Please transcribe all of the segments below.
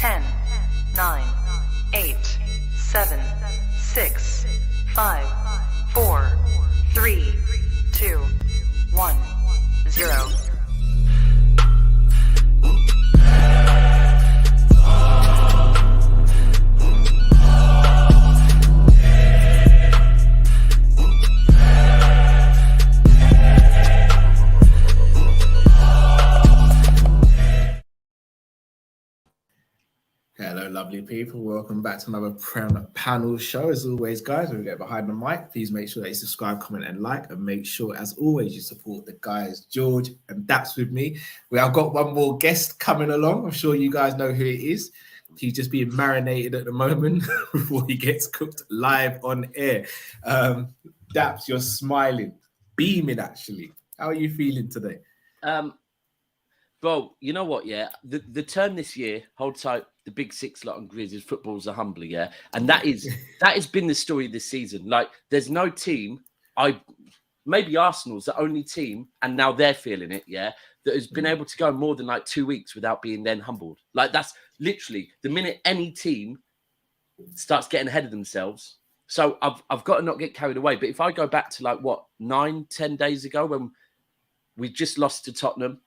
10, 9, 8, 7, 6, 5, 4, 3, 2, 1, 0. Hello, lovely people. Welcome back to another Prem panel show. As always, guys, when we get behind the mic, please make sure that you subscribe, comment, and like, and make sure, as always, you support the guys, George and Daps with me. We have got one more guest coming along. I'm sure you guys know who it is. He's just being marinated at the moment before he gets cooked live on air. Daps, you're smiling, beaming, actually. How are you feeling today? Bro, you know what, yeah? The term this year, hold tight, the big six lot on Grizzlies, football's a humbler, yeah? And that has been the story this season. Like, there's no team, maybe Arsenal's the only team, and now they're feeling it, yeah, that has been able to go more than like 2 weeks without being then humbled. Like, that's literally the minute any team starts getting ahead of themselves. So I've got to not get carried away. But if I go back to like, what, 9-10 days ago when we just lost to Tottenham,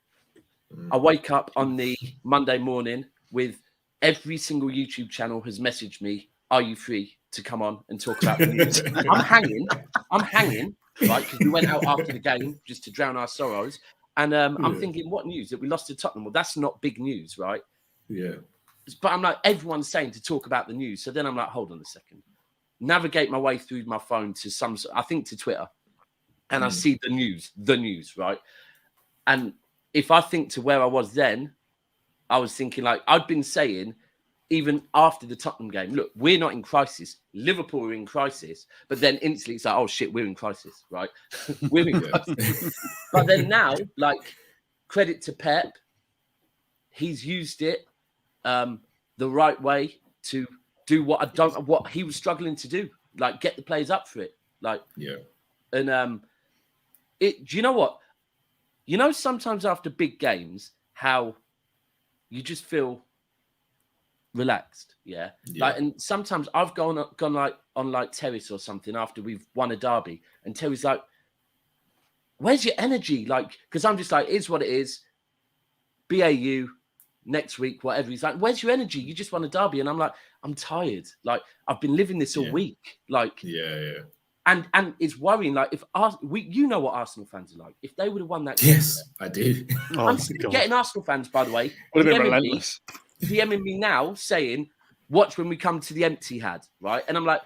I wake up on the Monday morning with every single YouTube channel has messaged me, are you free to come on and talk about the news? I'm hanging, right? Because we went out after the game just to drown our sorrows. And I'm thinking, what news? That we lost to Tottenham? Well, that's not big news, right? Yeah. But I'm like, everyone's saying to talk about the news. So then I'm like, hold on a second. Navigate my way through my phone to to Twitter. And I see the news, right? And if I think to where I was then, I was thinking like I'd been saying, even after the Tottenham game, look, we're not in crisis. Liverpool are in crisis. But then instantly it's like, oh shit, we're in crisis, right? We're in crisis. But then now, like, credit to Pep, he's used it the right way to do what he was struggling to do, like get the players up for it. Like, yeah. And do you know what? You know, sometimes after big games, how you just feel relaxed, yeah? Like, and sometimes I've gone like on like Terrace or something after we've won a derby, and Terry's like, "Where's your energy?" Like, because I'm just like, "It's what it is." BAU next week, whatever. He's like, "Where's your energy? You just won a derby," and I'm like, "I'm tired. Like, I've been living this all week. Like, yeah." And it's worrying. Like, if you know what Arsenal fans are like. If they would have won that game, yes, I do. I'm still getting Arsenal fans, by the way, would have been relentless. DMing me now saying, "Watch when we come to the empty had," right? And I'm like,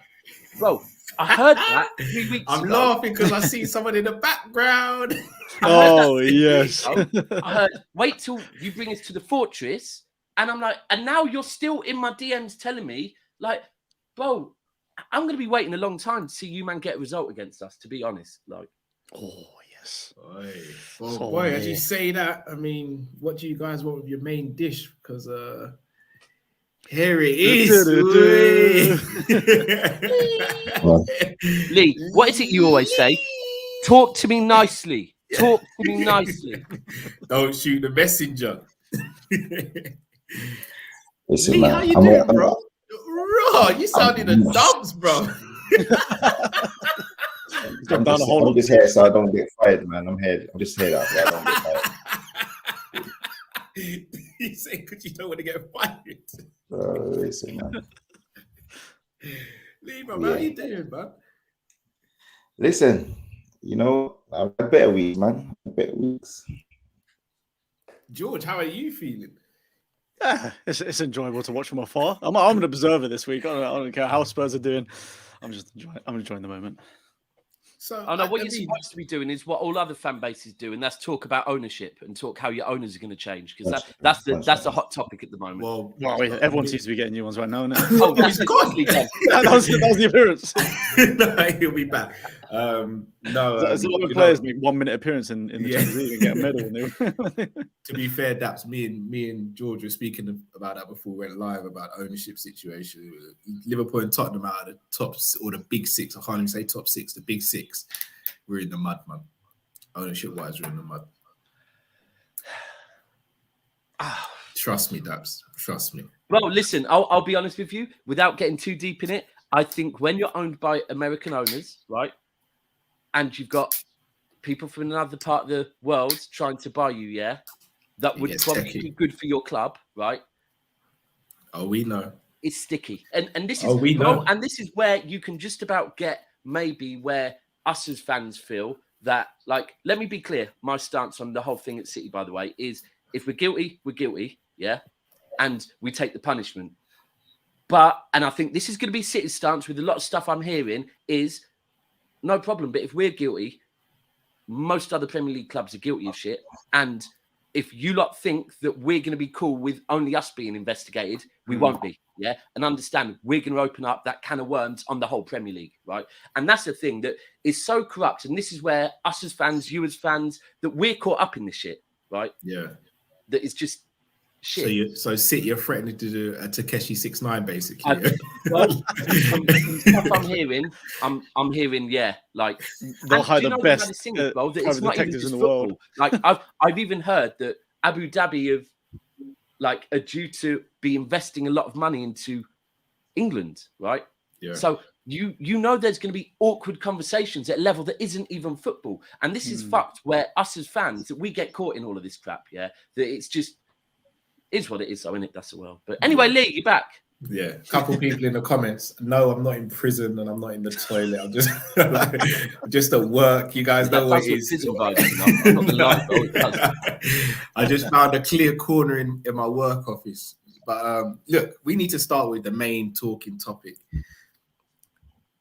bro, I heard that 3 weeks ago. I'm laughing because I see someone in the background. Oh yes. I heard, wait till you bring us to the fortress, and I'm like, and now you're still in my DMs telling me, like, bro, I'm going to be waiting a long time to see you, man, get a result against us, to be honest. Like, oh, yes. Boy, as you say that, I mean, what do you guys want with your main dish? Because here it is. Lee, what is it you always say? Talk to me nicely. Talk to me nicely. Don't shoot the messenger. Listen, Lee, man, how you doing, bro? Bro, you sound in the dumps, bro. I'm just here so I don't get fired, man. I'm just here so I don't get fired. You say because you don't want to get fired. Listen, man. Lee, man, how you doing, man? Listen, you know, I've had better weeks, man. Better weeks. George, how are you feeling? Yeah, it's enjoyable to watch from afar. I'm an observer this week. I don't care how Spurs are doing. I'm enjoying the moment. So what you're supposed to be doing is what all other fan bases do, and that's talk about ownership and talk how your owners are going to change, because that's the hot topic at the moment. Well, everyone seems to be getting new ones right now, isn't it? Oh, that's constantly done. that was the appearance. No, he'll be back. No, there's a lot of players make 1 minute appearance in the Champions League and get a medal. To be fair, Daps, me and George were speaking about that before we went live about ownership situation. Liverpool and Tottenham out of the tops or the big six. I can't even say top six. The big six. We're in the mud, man. Ownership wise, we're in the mud. Trust me, Dabs. Trust me. Well, listen, I'll be honest with you. Without getting too deep in it, I think when you're owned by American owners, right, and you've got people from another part of the world trying to buy you, that It would gets probably techie. be good for your club, right? Oh, we know. It's sticky, and this is We know. and this is where you can just about get maybe where us as fans feel that, like, let me be clear. My stance on the whole thing at City, by the way, is if we're guilty, yeah, and we take the punishment. And I think this is going to be City's stance with a lot of stuff I'm hearing is no problem. But if we're guilty, most other Premier League clubs are guilty of shit. And if you lot think that we're going to be cool with only us being investigated, we won't be. Yeah. And understand we're going to open up that can of worms on the whole Premier League. Right. And that's the thing that is so corrupt. And this is where us as fans, you as fans, that we're caught up in this shit. Right. Yeah. That is just shit. So City are threatening to do a Takeshi 6ix9ine, basically. From stuff I'm hearing, yeah, like they'll hire the best thing as well, that it's not even detectives just in the football. world. Like I've even heard that Abu Dhabi are due to be investing a lot of money into England, right? Yeah. So you know there's going to be awkward conversations at a level that isn't even football, and this is fucked. Where us as fans that we get caught in all of this crap, yeah, that it's just is what it is, though, isn't it? That's the world. But anyway, Lee, you're back. Yeah, a couple people in the comments. No, I'm not in prison and I'm not in the toilet. I'm just I'm just at work. You guys know what it is. Prison vibes, I'm not gonna lie, bro, it does. I just found a clear corner in my work office. But look, we need to start with the main talking topic.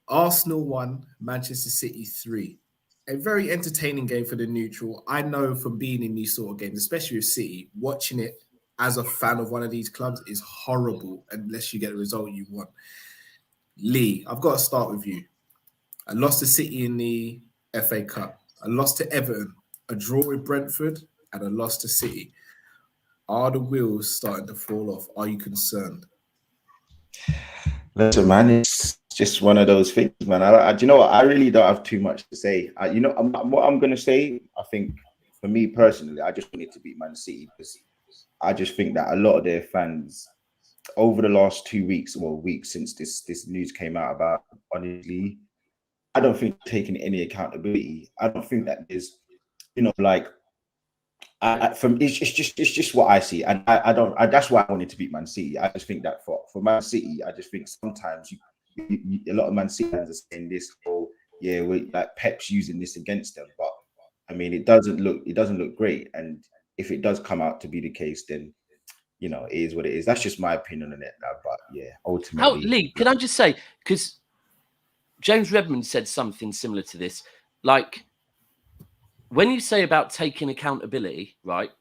Arsenal 1, Manchester City 3. A very entertaining game for the neutral. I know from being in these sort of games, especially with City, watching it as a fan of one of these clubs is horrible unless you get the result you want. Lee, I've got to start with you. I lost to City in the FA Cup. I lost to Everton, a draw with Brentford, and a loss to City. Are the wheels starting to fall off? Are you concerned? Listen, man, it's just one of those things, man. Do you know what? I really don't have too much to say. What I'm going to say, I think, for me personally, I just wanted to beat Man City because I just think that a lot of their fans over the last 2 weeks, weeks since this news came out about, honestly, I don't think taking any accountability. I don't think that there's, it's just what I see, and I don't. That's why I wanted to beat Man City. I just think that for Man City, I just think sometimes a lot of Man City fans are saying this, we're like Pep's using this against them, but I mean, it doesn't look great, and if it does come out to be the case, then it is what it is. That's just my opinion on it. But yeah, ultimately, Lee, can I just say, because James Redmond said something similar to this, like when you say about taking accountability, right?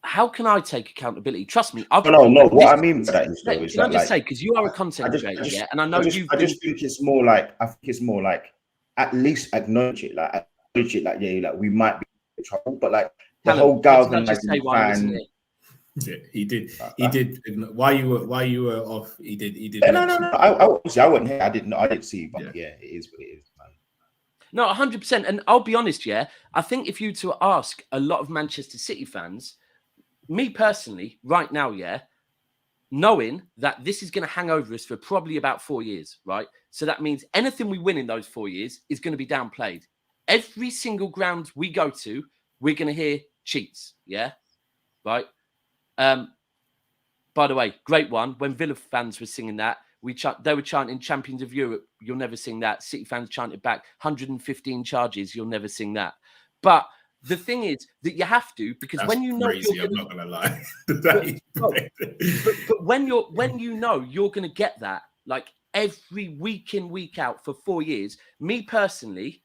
How can I take accountability? Trust me, no. What I mean by that is, though, is can I that, just say, because you are a content creator, yeah, and I know you've. I just think it's more like at least acknowledge it, like we might be in trouble, but like the whole galvanizing fan. Yeah, he did. While you were off, he did. No. I wasn't here. I didn't see, but yeah, it is what it is, man. No, 100%. And I'll be honest, yeah, I think if you to ask a lot of Manchester City fans, me personally, right now, yeah, knowing that this is going to hang over us for probably about 4 years, right? So that means anything we win in those 4 years is going to be downplayed. Every single ground we go to, we're going to hear cheats, yeah? Right? By the way, great one. When Villa fans were singing that, they were chanting Champions of Europe, you'll never sing that. City fans chanted back 115 charges, you'll never sing that. But the thing is that you have to, because that's when you know crazy, you're I'm not gonna lie. but when you know you're gonna get that, like every week in, week out for 4 years, me personally,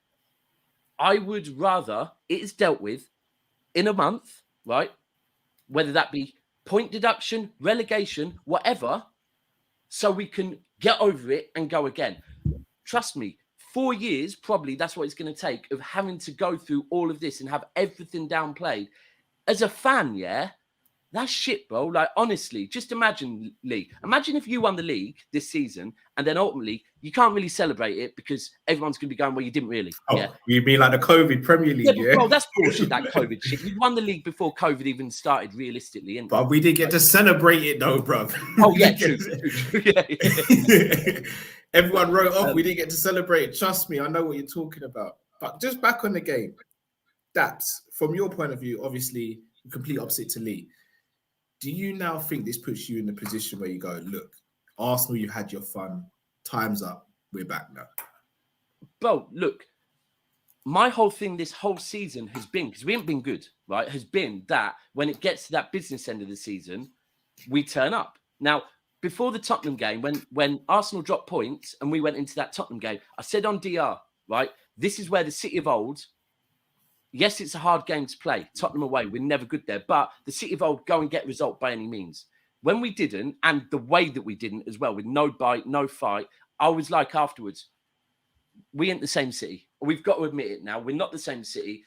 I would rather it is dealt with in a month, right? Whether that be point deduction, relegation, whatever, so we can get over it and go again. Trust me, 4 years, probably that's what it's going to take of having to go through all of this and have everything downplayed. As a fan, yeah, that's shit, bro. Like, honestly, just imagine, Lee. Imagine if you won the league this season and then ultimately you can't really celebrate it because everyone's going to be going, well, you didn't really. Oh, Yeah. you mean like the COVID Premier League? Yeah, bro, that's bullshit, that COVID shit. We won the league before COVID even started, realistically. Innit? But we did get to celebrate it though, bro. Oh, yeah, true. Yeah. Everyone wrote off. We didn't get to celebrate it. Trust me, I know what you're talking about. But just back on the game, Daps, from your point of view, obviously, complete opposite to Lee. Do you now think this puts you in the position where you go, look, Arsenal, you've had your fun. Time's up. We're back now. Bro, look, my whole thing this whole season has been, because we haven't been good, right, has been that when it gets to that business end of the season, we turn up. Now, before the Tottenham game, when Arsenal dropped points and we went into that Tottenham game, I said on DR, right, this is where the City of old, yes, it's a hard game to play. Tottenham away, we're never good there. But the City of old go and get result by any means. When we didn't, and the way that we didn't as well, with no bite, no fight, I was like afterwards, we ain't the same City. We've got to admit it now. We're not the same City.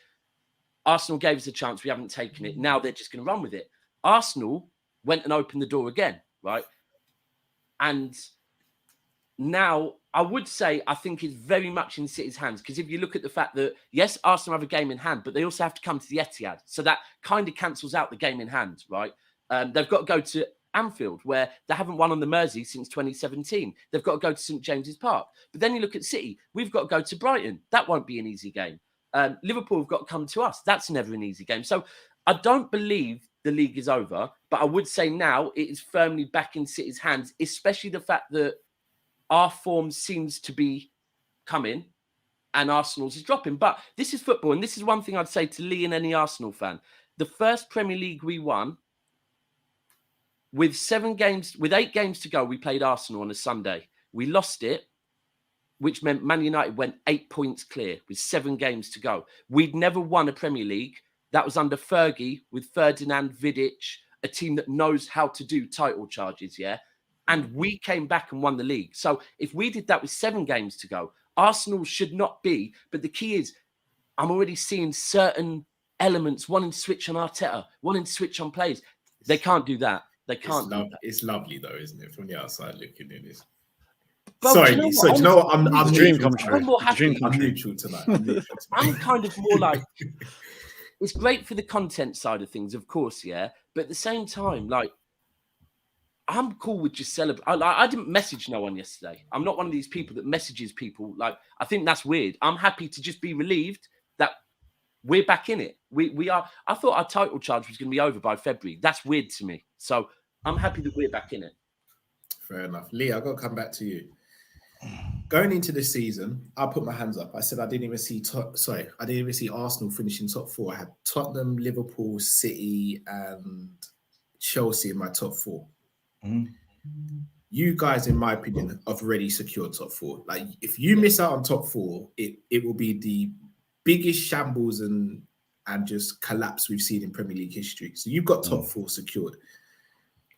Arsenal gave us a chance. We haven't taken it. Now they're just going to run with it. Arsenal went and opened the door again, right? And now I would say I think it's very much in City's hands, because if you look at the fact that, yes, Arsenal have a game in hand, but they also have to come to the Etihad. So that kind of cancels out the game in hand, right? They've got to go to Anfield, where they haven't won on the Mersey since 2017. They've got to go to St James's Park. But then you look at City, we've got to go to Brighton. That won't be an easy game. Liverpool have got to come to us. That's never an easy game. So I don't believe the league is over, but I would say now it is firmly back in City's hands, especially the fact that our form seems to be coming and Arsenal's is dropping. But this is football, and this is one thing I'd say to Lee and any Arsenal fan. The first Premier League we won, with 8 games to go, we played Arsenal on a Sunday. We lost it, which meant Man United went 8 points clear with 7 games to go. We'd never won a Premier League. That was under Fergie with Ferdinand, Vidic, a team that knows how to do title charges, yeah? And we came back and won the league. So if we did that with 7 games to go, Arsenal should not be. But the key is, I'm already seeing certain elements wanting to switch on Arteta, wanting to switch on players. They can't do that. They can't do that. It's lovely though, isn't it? From the outside looking in this. Bro, Sorry, do so you know what? I'm dream neutral come tonight. true. I'm more happy. I'm neutral tonight. I'm kind of more like, it's great for the content side of things, of course, yeah. But at the same time, like, I'm cool with just celebrate. I didn't message no one yesterday. I'm not one of these people that messages people. Like, I think that's weird. I'm happy to just be relieved that we're back in it. We are. I thought our title charge was going to be over by February. That's weird to me. So I'm happy that we're back in it. Fair enough. Lee, I've got to come back to you. Going into this season, I put my hands up. I said I didn't even see Arsenal finishing top 4. I had Tottenham, Liverpool, City, and Chelsea in my top 4. Mm. You guys, in my opinion, have already secured top 4. Like, if you miss out on top 4, it will be the biggest shambles and just collapse we've seen in Premier League history. So you've got top 4 secured.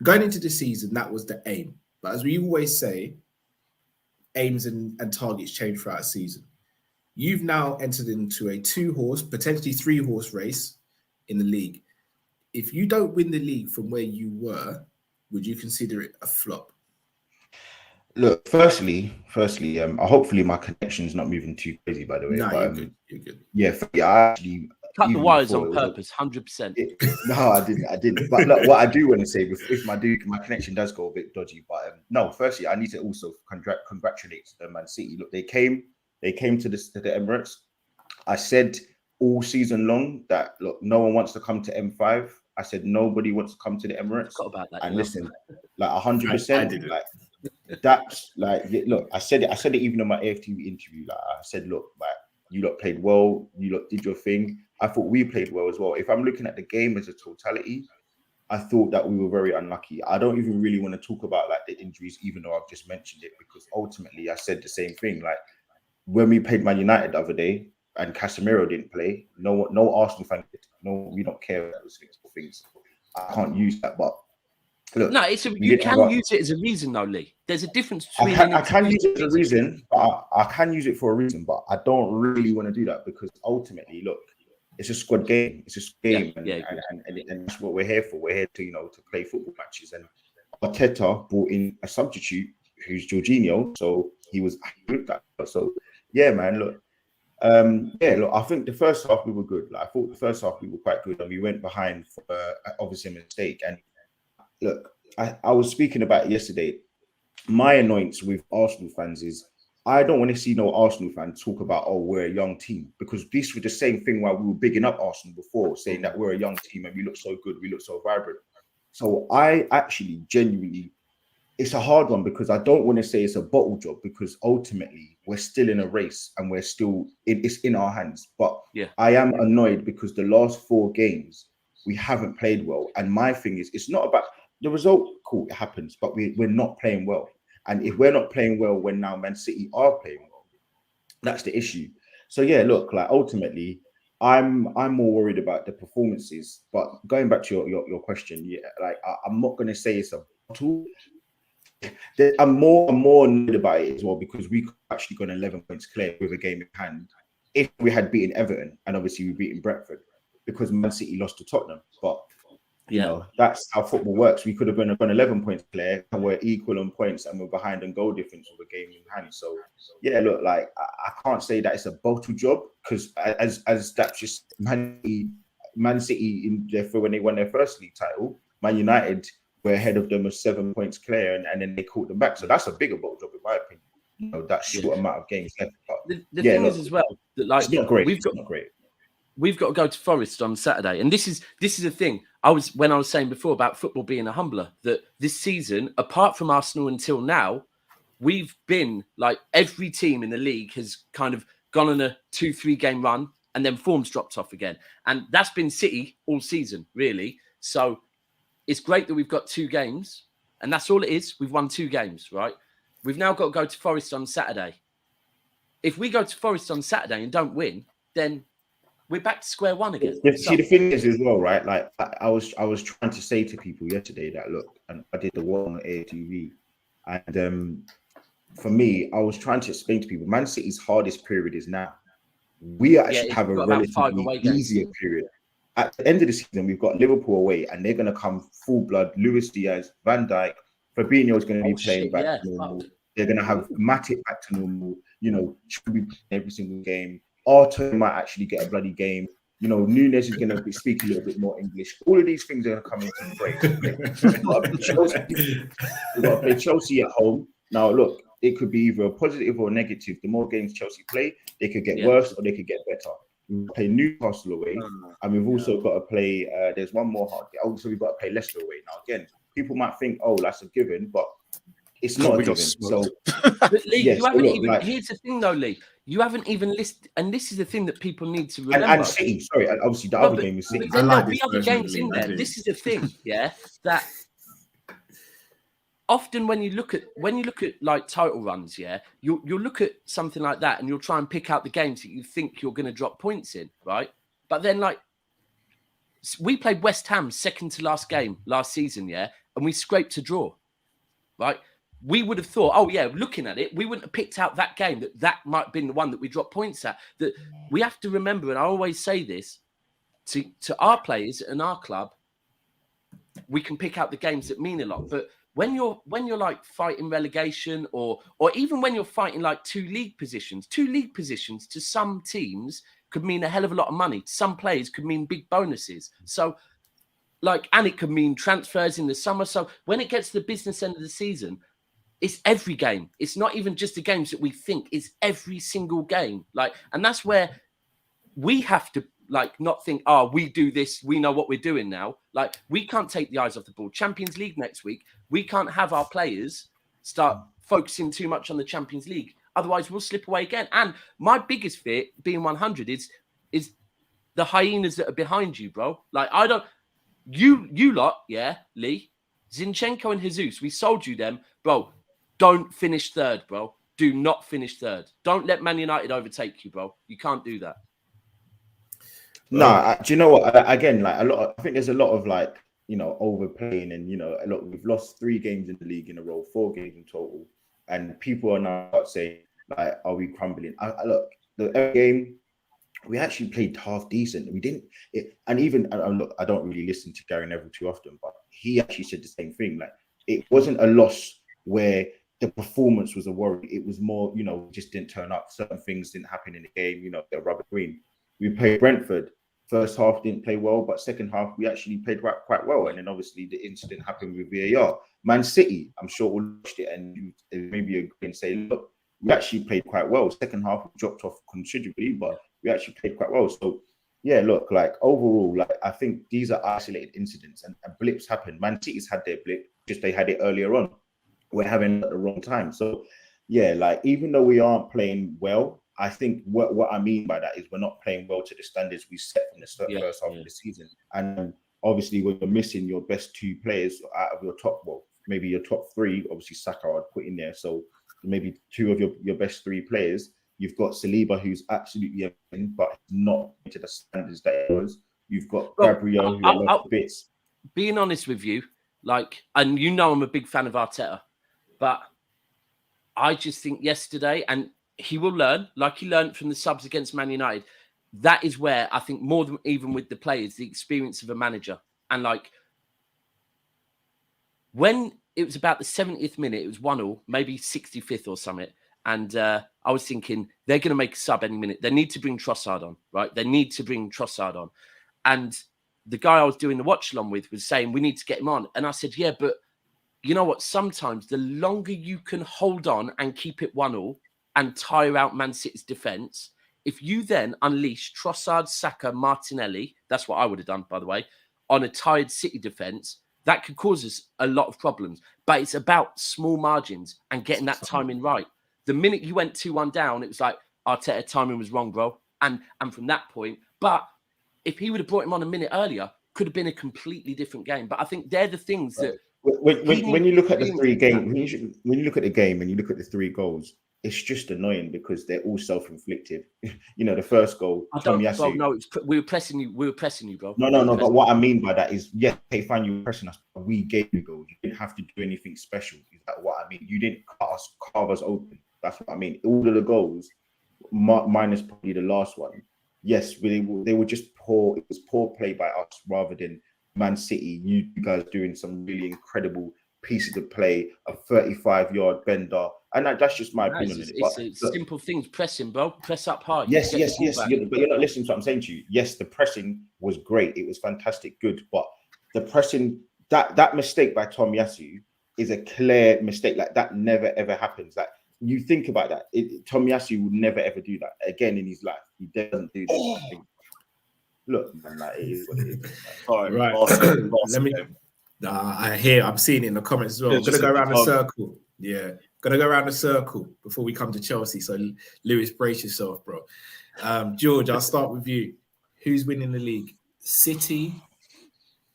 Going into the season, that was the aim. But as we always say, aims and targets change throughout a season. You've now entered into a 2-horse, potentially 3-horse race in the league. If you don't win the league from where you were, would you consider it a flop? Look, firstly, hopefully my connection's not moving too crazy, by the way. No, but, you're good. Yeah, I actually Cut the wires before on purpose, 100%. No, I didn't. But look, what I do want to say, if my connection does go a bit dodgy, but no, firstly, I need to also congratulate Man City. Look, they came to the Emirates. I said all season long that, look, no one wants to come to M5. I said nobody wants to come to the Emirates. Forgot about that. And listen, like 100%, like that's like, look, I said it even in my AFTV interview. Like I said, look, like, you lot played well. You lot did your thing. I thought we played well as well. If I'm looking at the game as a totality, I thought that we were very unlucky. I don't even really want to talk about like the injuries, even though I've just mentioned it, because ultimately I said the same thing. Like when we played Man United the other day and Casemiro didn't play, no Arsenal fan did. No, we don't care about those things. I can't use that, but look, no, you can use it as a reason, though, Lee. There's a difference between. I can use it as a reason, but I can use it for a reason, but I don't really want to do that because ultimately, look, it's a squad game. It's a game, and that's what we're here for. We're here to to play football matches. And Arteta brought in a substitute who's Jorginho, so he looked at us. So yeah, man, look. Look, I think the first half we were good. Like, I thought the first half we were quite good, and we went behind for obviously a mistake. And look, I was speaking about it yesterday. My annoyance with Arsenal fans is I don't want to see no Arsenal fan talk about, oh, we're a young team, because this was the same thing while we were bigging up Arsenal before, saying that we're a young team and we look so good, we look so vibrant. So I actually genuinely, it's a hard one, because I don't want to say it's a bottle job, because ultimately we're still in a race and we're still, it's in our hands. But yeah, I am annoyed because the last 4 games we haven't played well. And my thing is, it's not about the result. Cool, it happens, but we're not playing well. And if we're not playing well when now Man City are playing well, that's the issue. So yeah, look, like ultimately, I'm more worried about the performances. But going back to your question, yeah, like I'm not going to say it's a bottle. I'm more annoyed about it as well, because we could actually gone 11 points clear with a game in hand if we had beaten Everton, and obviously we beaten Brentford, because Man City lost to Tottenham. But you know, that's how football works. We could have gone 11 points clear, and we're equal on points, and we're behind on goal difference with a game in hand. So yeah, look, like I can't say that it's a bottle job, because as that's just Man City in there for when they won their first league title. Man United were ahead of them with 7 points clear, and then they caught them back. So that's a bigger bottle job, in my opinion. You know, that short amount of games left. But the thing is as well that, like, it's not great. We've got to go to Forest on Saturday, and this is the thing. I was saying before about football being a humbler, that this season, apart from Arsenal until now, we've been like every team in the league has kind of gone on a 2-3 game run, and then form's dropped off again, and that's been City all season, really. So it's great that we've got 2 games, and that's all it is. We've won 2 games, right? We've now got to go to Forest on Saturday. If we go to Forest on Saturday and don't win, then we're back to square one again. See, the thing is as well, right? Like I was trying to say to people yesterday that, look, and I did the one on ATV, and for me, I was trying to explain to people, Man City's hardest period is now. We actually have a relatively easier period. At the end of the season, we've got Liverpool away, and they're going to come full blood. Luis Diaz, Van Dijk, Fabinho is going to be playing back to normal. They're going to have Matic back to normal. You know, should be playing every single game. Arthur might actually get a bloody game. You know, Nunes is going to speak a little bit more English. All of these things are going to come into play. We've got to play Chelsea at home. Now, look, it could be either a positive or a negative. The more games Chelsea play, they could get worse or they could get better. We play Newcastle away, and we've also got to play. There's one more hard. Also, we've got to play Leicester away. Now, again, people might think, "Oh, that's a given," but it's not a given. So, but Lee, you haven't even. Like, here's the thing, though, Lee. You haven't even listed, and this is the thing that people need to remember. And City, sorry, and obviously the other game is City. Then there'll be other games in there. This is the thing, yeah. That often when you look at like total runs, yeah, you'll look at something like that and you'll try and pick out the games that you think you're going to drop points in, right? But then, like, we played West Ham second to last game last season, yeah, and we scraped a draw, right? We would have thought, oh yeah, looking at it, we wouldn't have picked out that game that might have been the one that we dropped points at. That we have to remember, and I always say this to our players and our club, we can pick out the games that mean a lot, but when you're like fighting relegation or even when you're fighting like 2 league positions to some teams could mean a hell of a lot of money. To some players could mean big bonuses. So like, and it could mean transfers in the summer. So when it gets to the business end of the season, it's every game. It's not even just the games that we think. It's every single game. Like, and that's where we have to like not think, oh, we do this, we know what we're doing now. Like, we can't take the eyes off the ball. Champions League next week, we can't have our players start focusing too much on the Champions League. Otherwise, we'll slip away again. And my biggest fear, being 100, is the hyenas that are behind you, bro. Like, I don't, you lot, yeah, Lee, Zinchenko and Jesus, we sold you them, bro. Don't finish third, bro. Do not finish third. Don't let Man United overtake you, bro. You can't do that. No, do you know what? Again, like I think there's a lot of like, you know, overplaying, and you know, we've lost 3 games in the league in a row, 4 games in total, and people are now saying like, are we crumbling? Look, the game we actually played half decent. We didn't, and even look, I don't really listen to Gary Neville too often, but he actually said the same thing. Like, it wasn't a loss where the performance was a worry. It was more, just didn't turn up. Certain things didn't happen in the game, the rubber green. We played Brentford. First half didn't play well, but second half we actually played quite well. And then obviously the incident happened with VAR. Man City, I'm sure we'll watch it and maybe agree and say, look, we actually played quite well. Second half we dropped off considerably, but we actually played quite well. So yeah, look, like overall, like I think these are isolated incidents and blips happen. Man City's had their blip, just they had it earlier on. We're having it at the wrong time. So yeah, like even though we aren't playing well, I think what I mean by that is we're not playing well to the standards we set from the first half of the season. And obviously, when you're missing your best two players out of your top, maybe your top three, obviously Saka I'd put in there. So maybe two of your best three players. You've got Saliba, who's absolutely amazing, but not to the standards that it was. You've got Gabriel, who I love bits. Being honest with you, like, and I'm a big fan of Arteta, but I just think yesterday, and he will learn, like he learned from the subs against Man United. That is where I think more than even with the players, the experience of a manager. And like when it was about the 70th minute, it was 1-1, maybe 65th or something. And I was thinking they're going to make a sub any minute. They need to bring Trossard on, right? They need to bring Trossard on. And the guy I was doing the watch along with was saying, we need to get him on. And I said, yeah, but you know what? Sometimes the longer you can hold on and keep it 1-1, and tire out Man City's defence, if you then unleash Trossard, Saka, Martinelli, that's what I would have done, by the way, on a tired City defence, that could cause us a lot of problems. But it's about small margins and getting that timing right. The minute you went 2-1 down, it was like, Arteta, timing was wrong, bro. And from that point, but if he would have brought him on a minute earlier, could have been a completely different game. But I think they're the things that... When you look at the three games, when you look at the game and you look at the 3 goals, it's just annoying because they're all self-inflicted. The first goal, Tomiyasu. No, we were pressing you. We were pressing you, bro. No. But what I mean by that is, yes, okay, fine, you were pressing us. But we gave you goals. You didn't have to do anything special. Is that what I mean? You didn't carve us open. That's what I mean. All of the goals, minus probably the last one. Yes, they were just poor. It was poor play by us rather than Man City. You guys doing some really incredible pieces of play, a 35-yard bender. And that's just my opinion. It's simple things. Pressing, bro. Press up hard. Yes. But you're not listening to what I'm saying to you. Yes, the pressing was great. It was fantastic, good. But the pressing, that mistake by Tomiyasu is a clear mistake. Like that never ever happens. Like you think about that, Tomiyasu would never ever do that again in his life. He doesn't do that. Look, man, like, it is what it is. Sorry, right. Let me. I'm seeing it in the comments as well. I'm gonna go around the circle. Yeah, gonna go around the circle before we come to Chelsea. So, Lewis, brace yourself, bro. George, I'll start with you. Who's winning the league? City,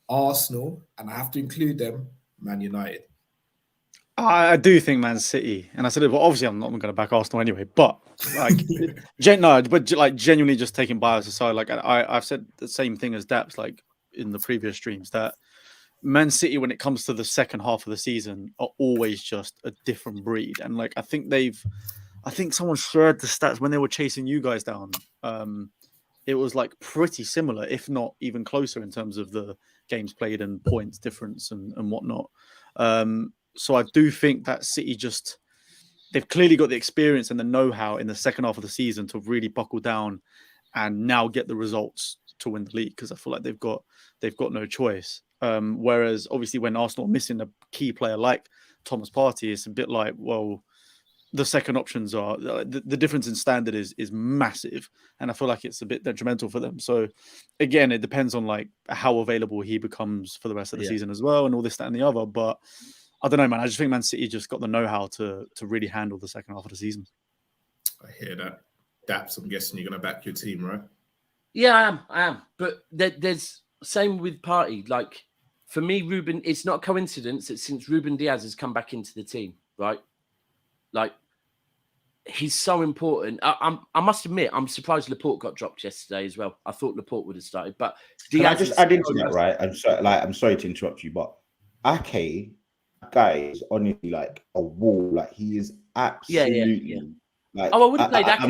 Arsenal, and I have to include them, Man United. I do think Man City, and I said it. Well, obviously, I'm not going to back Arsenal anyway. But like, genuinely, just taking bias aside, like I've said the same thing as Daps, like in the previous streams, that Man City, when it comes to the second half of the season, are always just a different breed. And like, I think someone shared the stats when they were chasing you guys down. It was like pretty similar, if not even closer, in terms of the games played and points difference and whatnot. So I do think that City they've clearly got the experience and the know-how in the second half of the season to really buckle down and now get the results to win the league, because I feel like they've got no choice. Whereas obviously when Arsenal are missing a key player like Thomas Partey, it's a bit like, well, the second options are the difference in standard is massive, and I feel like it's a bit detrimental for them. So again, it depends on like how available he becomes for the rest of the season as well, and all this, that, and the other. But I don't know, man. I just think Man City just got the know-how to really handle the second half of the season. I hear that. Daps, I'm guessing you're going to back your team, right? Yeah, I am. But there's same with Partey. Like for me, Ruben, it's not a coincidence that since Ruben Diaz has come back into the team, right? Like he's so important. I must admit, I'm surprised Laporte got dropped yesterday as well. I thought Laporte would have started, but Diaz. Can I just add into that, right? I'm sorry to interrupt you, but Ake, guy is honestly like a wall. Like he is absolutely like. Oh, I would have played Ake.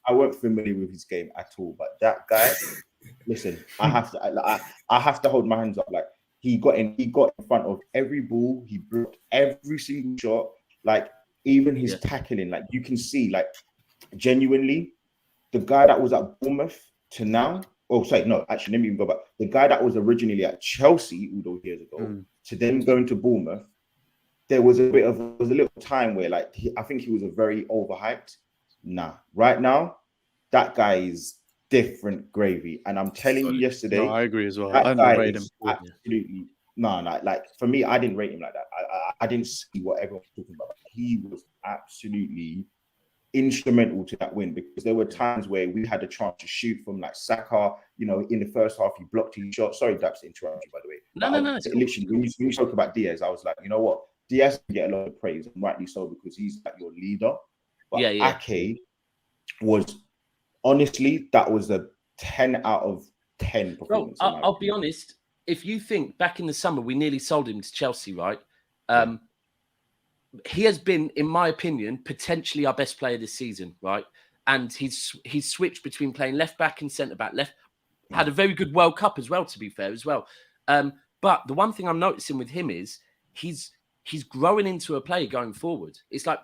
I weren't familiar with his game at all. But that guy, listen, I have to hold my hands up. Like He got in front of every ball. He blocked every single shot. Like even his tackling, like you can see, like genuinely, the guy that was at Bournemouth to now. Oh, sorry, no, actually, let me even go back. The guy that was originally at Chelsea all those years ago to then going to Bournemouth, there was a little time where like I think he was a very overhyped. Nah, right now, that guy is different gravy, and I'm telling you, yesterday, No, I agree as well. that I guy rate him. is absolutely like for me, I didn't rate him like that. I didn't see what everyone was talking about. He was absolutely instrumental to that win because there were times where we had a chance to shoot from like Saka. You know, in the first half, he blocked his shot. Sorry, Daps, to interrupt you, by the way. No. Literally, when you spoke about Diaz, I was like, you know what? Diaz can get a lot of praise, and rightly so, because he's like your leader. But Ake was honestly, that was a 10 out of 10 performance. Well, I'll be honest. If you think back in the summer, we nearly sold him to Chelsea, right? He has been, in my opinion, potentially our best player this season, right? And he's switched between playing left back and centre back. Had a very good World Cup as well, to be fair, as well. But the one thing I'm noticing with him is he's growing into a player going forward. It's like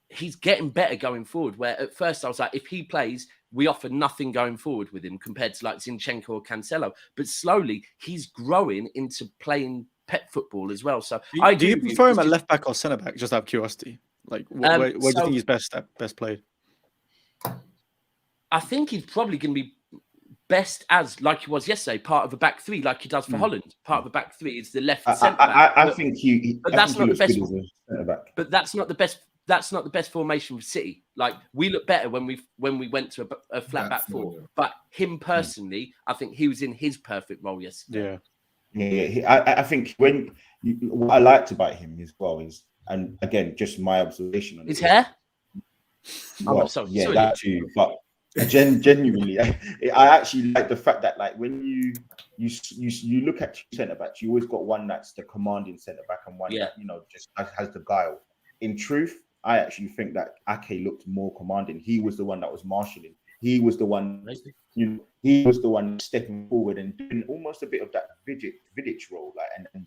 he's getting better going forward. Where at first I was like, if he plays, we offer nothing going forward with him compared to like Zinchenko or Cancelo. But slowly he's growing into playing pet football as well. So do you prefer him at left back or centre back? Just out of curiosity, like where do you think he's best played? I think he's probably going to be best as like he was yesterday, part of a back three, like he does for Holland. Part of a back three is the left centre back. I think he. But that's not the best. But that's not the best. That's not the best formation for City. Like we look better when we went to a flat back four. But him personally, I think he was in his perfect role yesterday. I think what I liked about him as well is, and again, just my observation on his hair. Well, sorry. That too. But genuinely, I actually like the fact that like when you look at centre backs, you always got one that's the commanding centre back and one that just has the guile. In truth, I actually think that Ake looked more commanding. He was the one that was marshalling. He was the one, he was the one stepping forward and doing almost a bit of that Vidic role. Like, and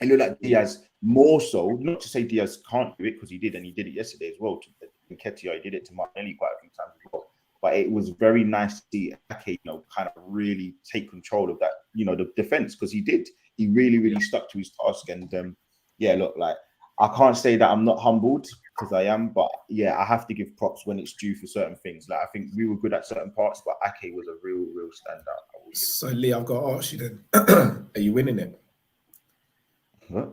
it looked like Diaz more so. Not to say Diaz can't do it because he did, and he did it yesterday as well. To Nketiah, he did it to Martinelli quite a few times as well. But it was very nice to see Ake, kind of really take control of that, the defense, because he did. He really stuck to his task. And look, like I can't say that I'm not humbled because I am, but I have to give props when it's due for certain things. Like I think we were good at certain parts, but Ake was a real standout. So Lee, I've got to ask you then: are you winning it? Huh?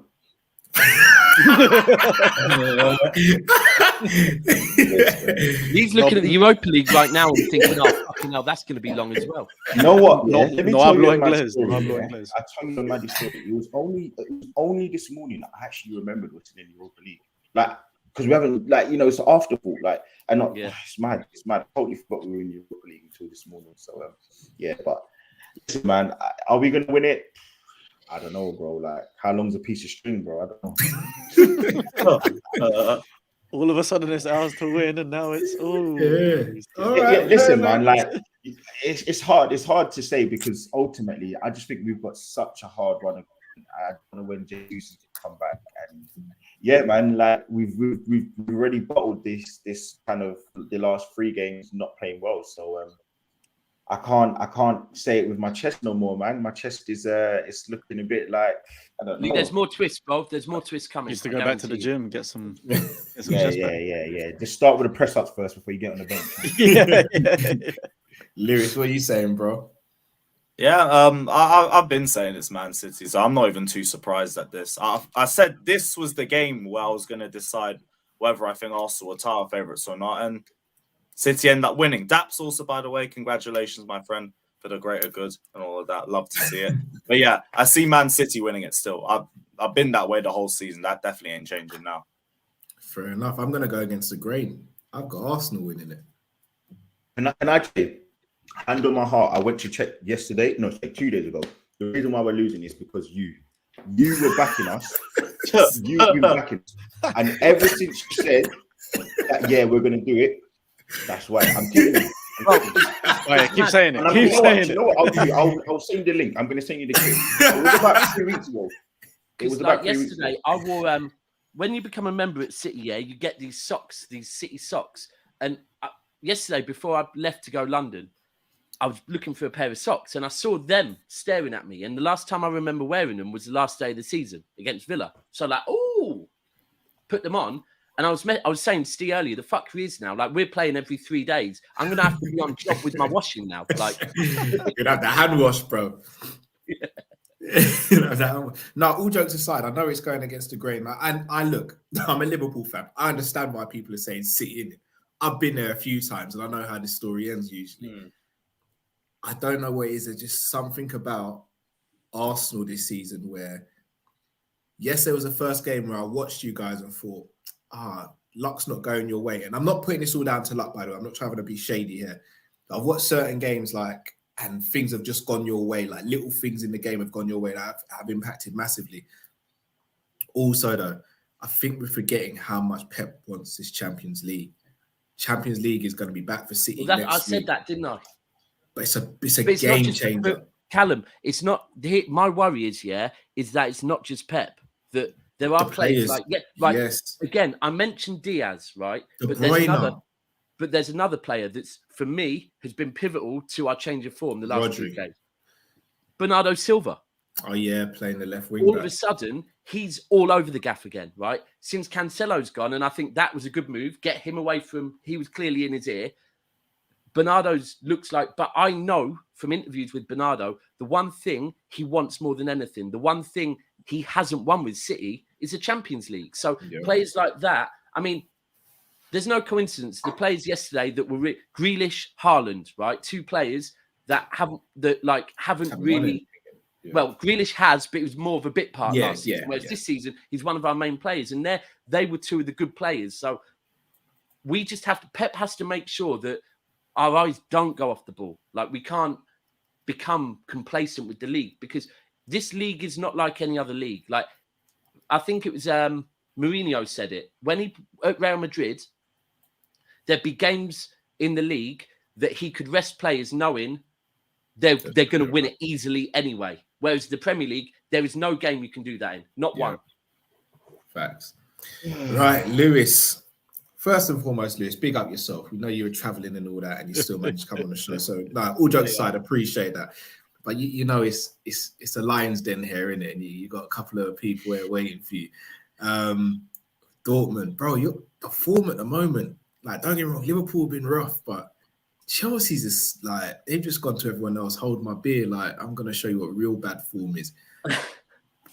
He's looking at the Europa League right now and thinking, "Oh, fucking hell, that's going to be long as well." You know what? Let me tell you I tell you a mad story. It was only this morning I actually remembered what's in the Europa League. Like, because we haven't, it's an afterthought. Like, and not, it's mad. I totally forgot we were in the Europa League until this morning. So, but listen, man, are we going to win it? I don't know, bro. Like, how long's a piece of string, bro? I don't know. All of a sudden, it's ours to win, and now it's listen, man. Like, it's hard. It's hard to say because ultimately, I just think we've got such a hard run. I don't know when Jesus can come back, and man. Like, we've already bottled this kind of the last 3 games not playing well. So I can't say it with my chest no more, man. My chest is it's looking a bit like I don't know. There's more twists, bro. There's more twists coming. Used to go back to the gym, get some. Yeah. Just start with the press ups first before you get on the bench. Lyrics, what are you saying, bro? Yeah, I've been saying it's Man City, so I'm not even too surprised at this. I said this was the game where I was going to decide whether I think Arsenal were title favourites or not, and City end up winning. Daps also, by the way, congratulations, my friend, for the greater good and all of that. Love to see it. But yeah, I see Man City winning it still. I've been that way the whole season. That definitely ain't changing now. Fair enough. I'm going to go against the grain. I've got Arsenal winning it. And actually, hand on my heart, I went to check yesterday. No, 2 days ago. The reason why we're losing is because you were backing us. You've been backing us. And ever since you said that, we're going to do it, that's why I'm telling you. Oh, yeah, keep saying it. And Keep saying you it. know what? I'll do you. I'll send you the link. I'm going to send you the clip. It was about 3 weeks ago. It was like about 3 weeks ago. yesterday, I wore when you become a member at City, yeah, you get these socks, these City socks. And yesterday, before I left to go London, I was looking for a pair of socks, and I saw them staring at me. And the last time I remember wearing them was the last day of the season against Villa. So like, oh, put them on. And I was saying to Steve earlier, the fuckery is now, like, we're playing every 3 days. I'm going to have to be on job with my washing now. Like, you'd have the hand wash, bro. Yeah. No, all jokes aside, I know it's going against the grain. And I look, I'm a Liverpool fan. I understand why people are saying City in it. I've been there a few times and I know how this story ends usually. I don't know what it is. There's just something about Arsenal this season where, yes, there was a first game where I watched you guys and thought, luck's not going your way. And I'm not putting this all down to luck, by the way. I'm not trying to be shady here. I've watched certain games and things have just gone your way. Like little things in the game have gone your way that have impacted massively. Also, though, I think we're forgetting how much Pep wants this Champions League. Champions League is going to be back for City. Well, I said that, didn't I? But it's a game changer. Callum, it's not. My worry is that it's not just Pep. That there are players yes. Again, I mentioned Diaz, right? But there's another player that's, for me, has been pivotal to our change of form the last 2 games. Bernardo Silva. Oh, yeah, playing the left wing. All of a sudden, he's all over the gaff again, right? Since Cancelo's gone, and I think that was a good move. Get him away from, he was clearly in his ear. Bernardo's looks like, but I know from interviews with Bernardo, the one thing he wants more than anything, the one thing he hasn't won with City is a Champions League. So players like that, I mean, there's no coincidence. The players yesterday that were Grealish, Haaland, right? 2 players that haven't really. Well, Grealish has, but it was more of a bit part last season. Whereas this season, he's one of our main players, and they were 2 of the good players. So we just have to. Pep has to make sure that our eyes don't go off the ball. Like, we can't become complacent with the league, because this league is not like any other league. Like, I think it was Mourinho said it when he at Real Madrid. There'd be games in the league that he could rest players knowing they're going to win it easily anyway. Whereas the Premier League, there is no game you can do that in. Not one. Facts. Right, Lewis. First and foremost, Lewis, big up yourself. We know you were traveling and all that, and you still managed to come on the show. So, all jokes aside, appreciate that. But you know, it's a lion's den here, isn't it? And you got a couple of people here waiting for you. Dortmund, bro, you're the form at the moment. Like, don't get me wrong, Liverpool have been rough, but Chelsea's just like, they've just gone to everyone else, hold my beer. Like, I'm gonna show you what real bad form is.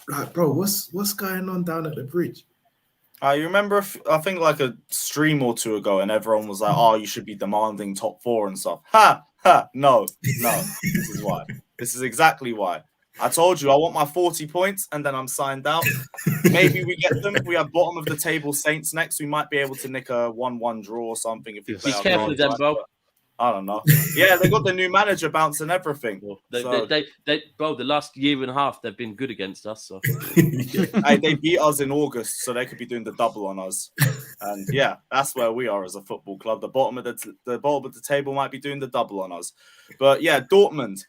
Like, bro, what's going on down at the bridge? You remember, I think like a stream or 2 ago, and everyone was like, "Oh, you should be demanding top 4 and stuff." No. This is why. This is exactly why. I told you I want my 40 points, and then I'm signed out. Maybe we get them. We have bottom of the table Saints next. We might be able to nick a 1-1 draw or something if we play. Be careful of them, bro. I don't know. Yeah, they got the new manager bounce and everything. They, bro, the last year and a half they've been good against us. So. They beat us in August, so they could be doing the double on us. And yeah, that's where we are as a football club. The bottom of the table might be doing the double on us. But yeah, Dortmund.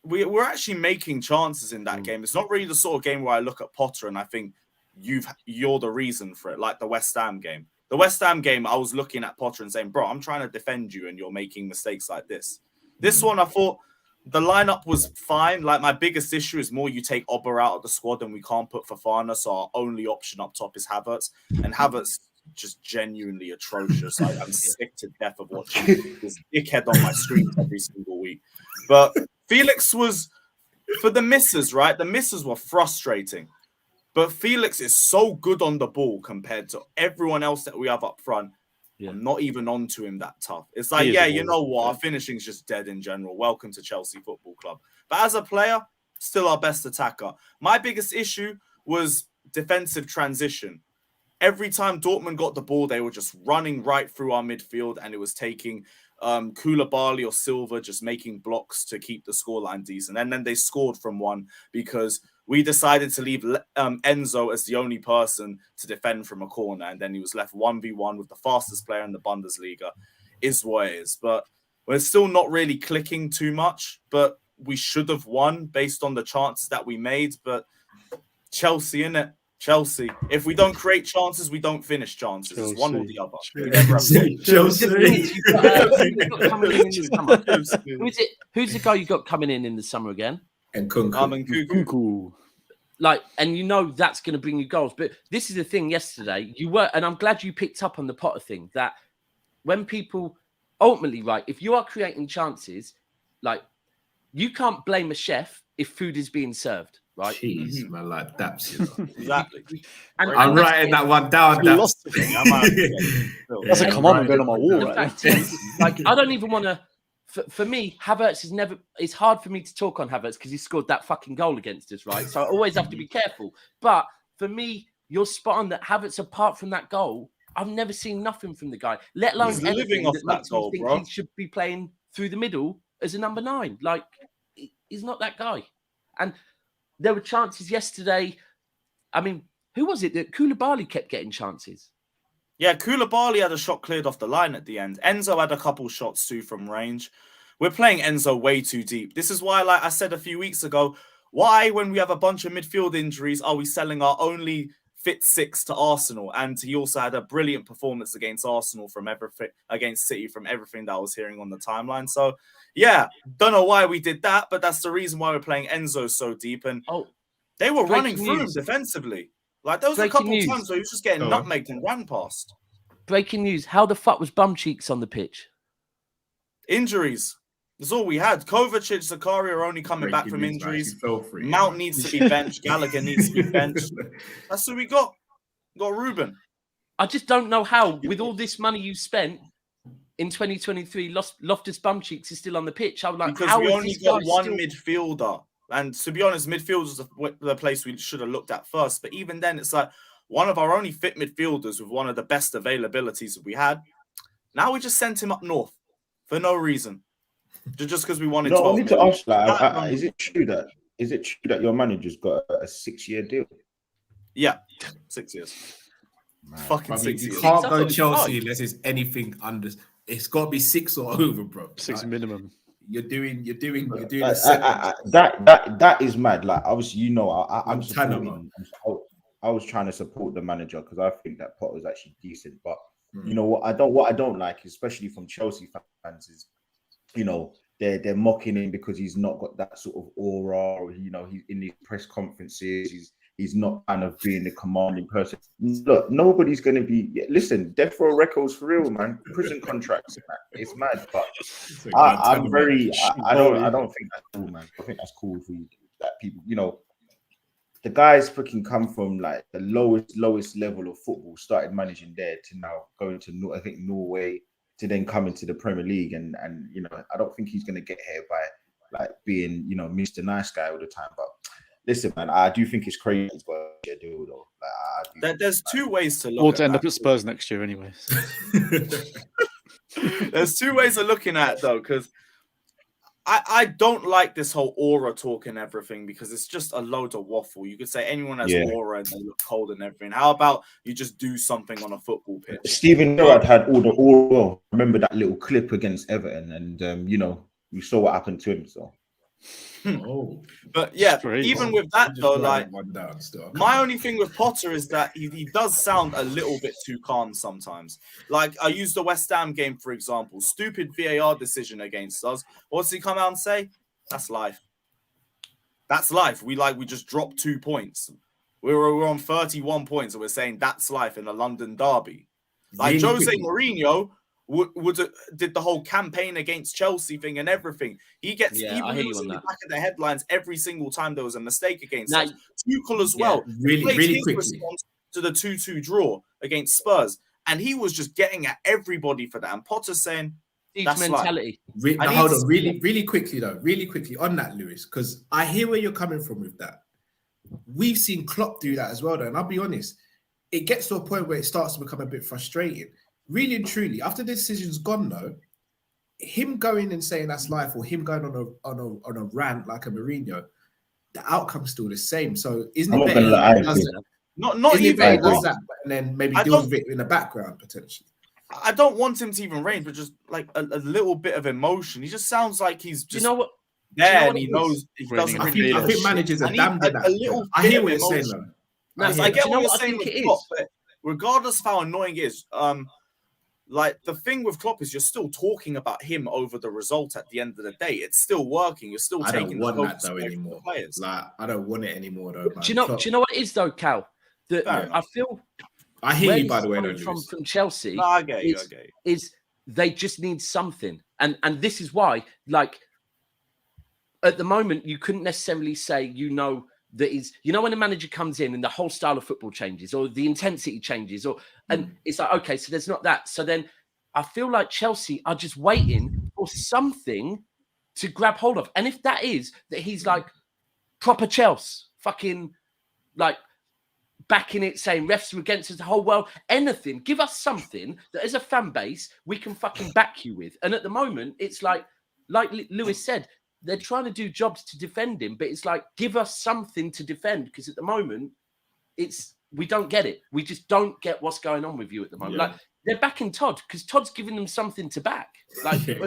We're actually making chances in that game. It's not really the sort of game where I look at Potter and I think you're the reason for it, like the West Ham game. The West Ham game, I was looking at Potter and saying, bro, I'm trying to defend you and you're making mistakes like this. This one, I thought the lineup was fine. Like, my biggest issue is more you take Ober out of the squad and we can't put Fofana, so our only option up top is Havertz. And Havertz just genuinely atrocious. I'm sick to death of watching this dickhead on my screen every single week. But Felix was, for the misses, right? The misses were frustrating. But Felix is so good on the ball compared to everyone else that we have up front. Yeah. I'm not even onto him that tough. It's like, you know what? Our finishing's just dead in general. Welcome to Chelsea Football Club. But as a player, still our best attacker. My biggest issue was defensive transition. Every time Dortmund got the ball, they were just running right through our midfield, and it was taking Koulibaly or Silva just making blocks to keep the scoreline decent. And then they scored from one because we decided to leave Enzo as the only person to defend from a corner, and then he was left 1v1 with the fastest player in the Bundesliga. is what it is. But we're still not really clicking too much. But we should have won based on the chances that we made. But Chelsea, innit? Chelsea. If we don't create chances, we don't finish chances. It's one or the other. We never have Who's the guy you got coming in the summer again? And Kunku. Like, and you know that's going to bring you goals. But this is the thing. Yesterday, you were, and I'm glad you picked up on the Potter thing. That when people ultimately, right, if you are creating chances, like you can't blame a chef if food is being served. Right, jeez, man, like that's exactly. I'm writing that one down. That's a commandment going on my wall. Right? Like, I don't even want to. For me, Havertz is never. It's hard for me to talk on Havertz because he scored that fucking goal against us, right? So I always have to be careful. But for me, you're spot on that Havertz, apart from that goal, I've never seen nothing from the guy. Let alone he's living off that goal, think bro. He should be playing through the middle as a number 9. Like, he's not that guy, and. There were chances yesterday. I mean, who was it that Koulibaly kept getting chances? Yeah, Koulibaly had a shot cleared off the line at the end. Enzo had a couple shots too from range. We're playing Enzo way too deep. This is why, like I said a few weeks ago, why, when we have a bunch of midfield injuries, are we selling our only fit 6 to Arsenal? And he also had a brilliant performance against Arsenal against City from everything that I was hearing on the timeline. So, yeah, don't know why we did that, but that's the reason why we're playing Enzo so deep. And they were running through him defensively. Like, there was a couple of times where he was just getting nutmegged and ran past. Breaking news. How the fuck was Bumcheeks on the pitch? Injuries. That's all we had. Kovacic, Zakaria are only coming back from injuries. Mount needs to be benched. Gallagher needs to be benched. That's who we got. We got Ruben. I just don't know how, with all this money you spent in 2023, Loftus Bumcheeks is still on the pitch. I'm like, because we only got one midfielder. And to be honest, midfield was the place we should have looked at first. But even then, it's like one of our only fit midfielders with one of the best availabilities that we had. Now we just sent him up north for no reason. Just because we wanted to. I need to ask that. Is it true that your manager's got a 6-year deal? Yeah, 6 years. Man. Fucking 6 years. You can't go Chelsea unless it's anything under. It's got to be 6 or over, bro. 6 minimum. You're doing. That is mad. Like, obviously, you know, I'm supporting. I was trying to support the manager because I think that Potter was actually decent. But you know what I don't like, especially from Chelsea fans, is, you know, they're mocking him because he's not got that sort of aura, or, you know, he's in these press conferences, he's not kind of being the commanding person. Look, nobody's going to be. Listen, death row records for real, man. Prison contracts, man. It's mad, but I don't think that's cool, man. I think that's cool for you, that people, you know, the guys freaking come from like the lowest level of football, started managing there to now going to, I think, Norway, to then come into the Premier League, and you know, I don't think he's going to get here by like being, you know, Mr. Nice Guy all the time. But listen, man, I do think it's crazy he's got a deal though. Like, there's two ways to look. Or to end up at Spurs next year, anyway. There's two ways of looking at it though, because I don't like this whole aura talk and everything, because it's just a load of waffle. You could say anyone has aura and they look cold and everything. How about you just do something on a football pitch? Steven Gerrard had all the aura. Remember that little clip against Everton, and you know, we saw what happened to him. So, but yeah, even with that though, like, my only thing with Potter is that he does sound a little bit too calm sometimes. Like, I use the West Ham game for example. Stupid VAR decision against us. What's he come out and say? That's life. That's life. We just dropped 2 points. We're on 31 points, and we're saying that's life in a London derby. Like, Jose Mourinho did the whole campaign against Chelsea thing and everything. He gets in the back of the headlines every single time there was a mistake against us. Tuchel as well. Really quickly. Response to the 2-2 draw against Spurs, and he was just getting at everybody for that. And Potter's saying that's mentality. Hold on, really quickly on that, Lewis, because I hear where you're coming from with that. We've seen Klopp do that as well, though, and I'll be honest, it gets to a point where it starts to become a bit frustrating. Really and truly, after the decision's gone, though, him going and saying that's life, or him going on a rant like a Mourinho, the outcome's still the same. So isn't it better? Not even does that, and then maybe deals with it in the background potentially. I don't want him to even rage, but just like a little bit of emotion. He just sounds like he's just what? there, and he knows he Raining doesn't a really. I think managers are I need damned in a that. little I bit hear of what you're saying, emotion. though. I get Do you know what you're what I saying think with it Klopp, is? but regardless of how annoying it is, like the thing with Klopp is you're still talking about him over the result at the end of the day. It's still working. You're still I taking don't the want that focus though away from the anymore. players. Like, I don't want it anymore though, man. Do you know what it is though, Cal? That Fair enough. I feel I hear where you, this by is the way, though, coming Lewis. from Chelsea. No, I get you. I get you. Is they just need something, and this is why, like, at the moment you couldn't necessarily say that is, when a manager comes in and the whole style of football changes or the intensity changes, and it's like, okay, so there's not that. So then I feel like Chelsea are just waiting for something to grab hold of, and if that is that he's like proper Chelsea, fucking like backing it, saying refs are against us, the whole world, anything. Give us something that as a fan base we can fucking back you with. And at the moment, it's like Lewis said, they're trying to do jobs to defend him, but it's like, give us something to defend, because at the moment, we don't get it. We just don't get what's going on with you at the moment. Yeah. Like, they're backing Todd because Todd's giving them something to back. Like, Yeah.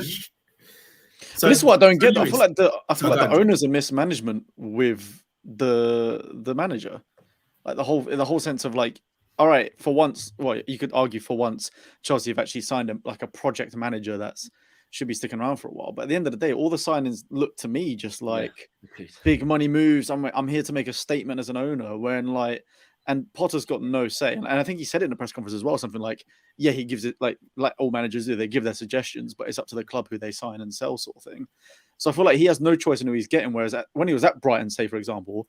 So this is what I don't get. Lewis, I feel like the go on. owners are mismanagement with the manager. Like the whole sense of like, all right, for once, well, you could argue for once Chelsea have actually signed a project manager that's should be sticking around for a while. But at the end of the day, all the signings look to me just like big money moves. I'm here to make a statement as an owner. And Potter's got no say. And I think he said it in a press conference as well, something like, yeah, he gives it like all managers do. They give their suggestions, but it's up to the club who they sign and sell, sort of thing. So I feel like he has no choice in who he's getting. Whereas when he was at Brighton, say for example,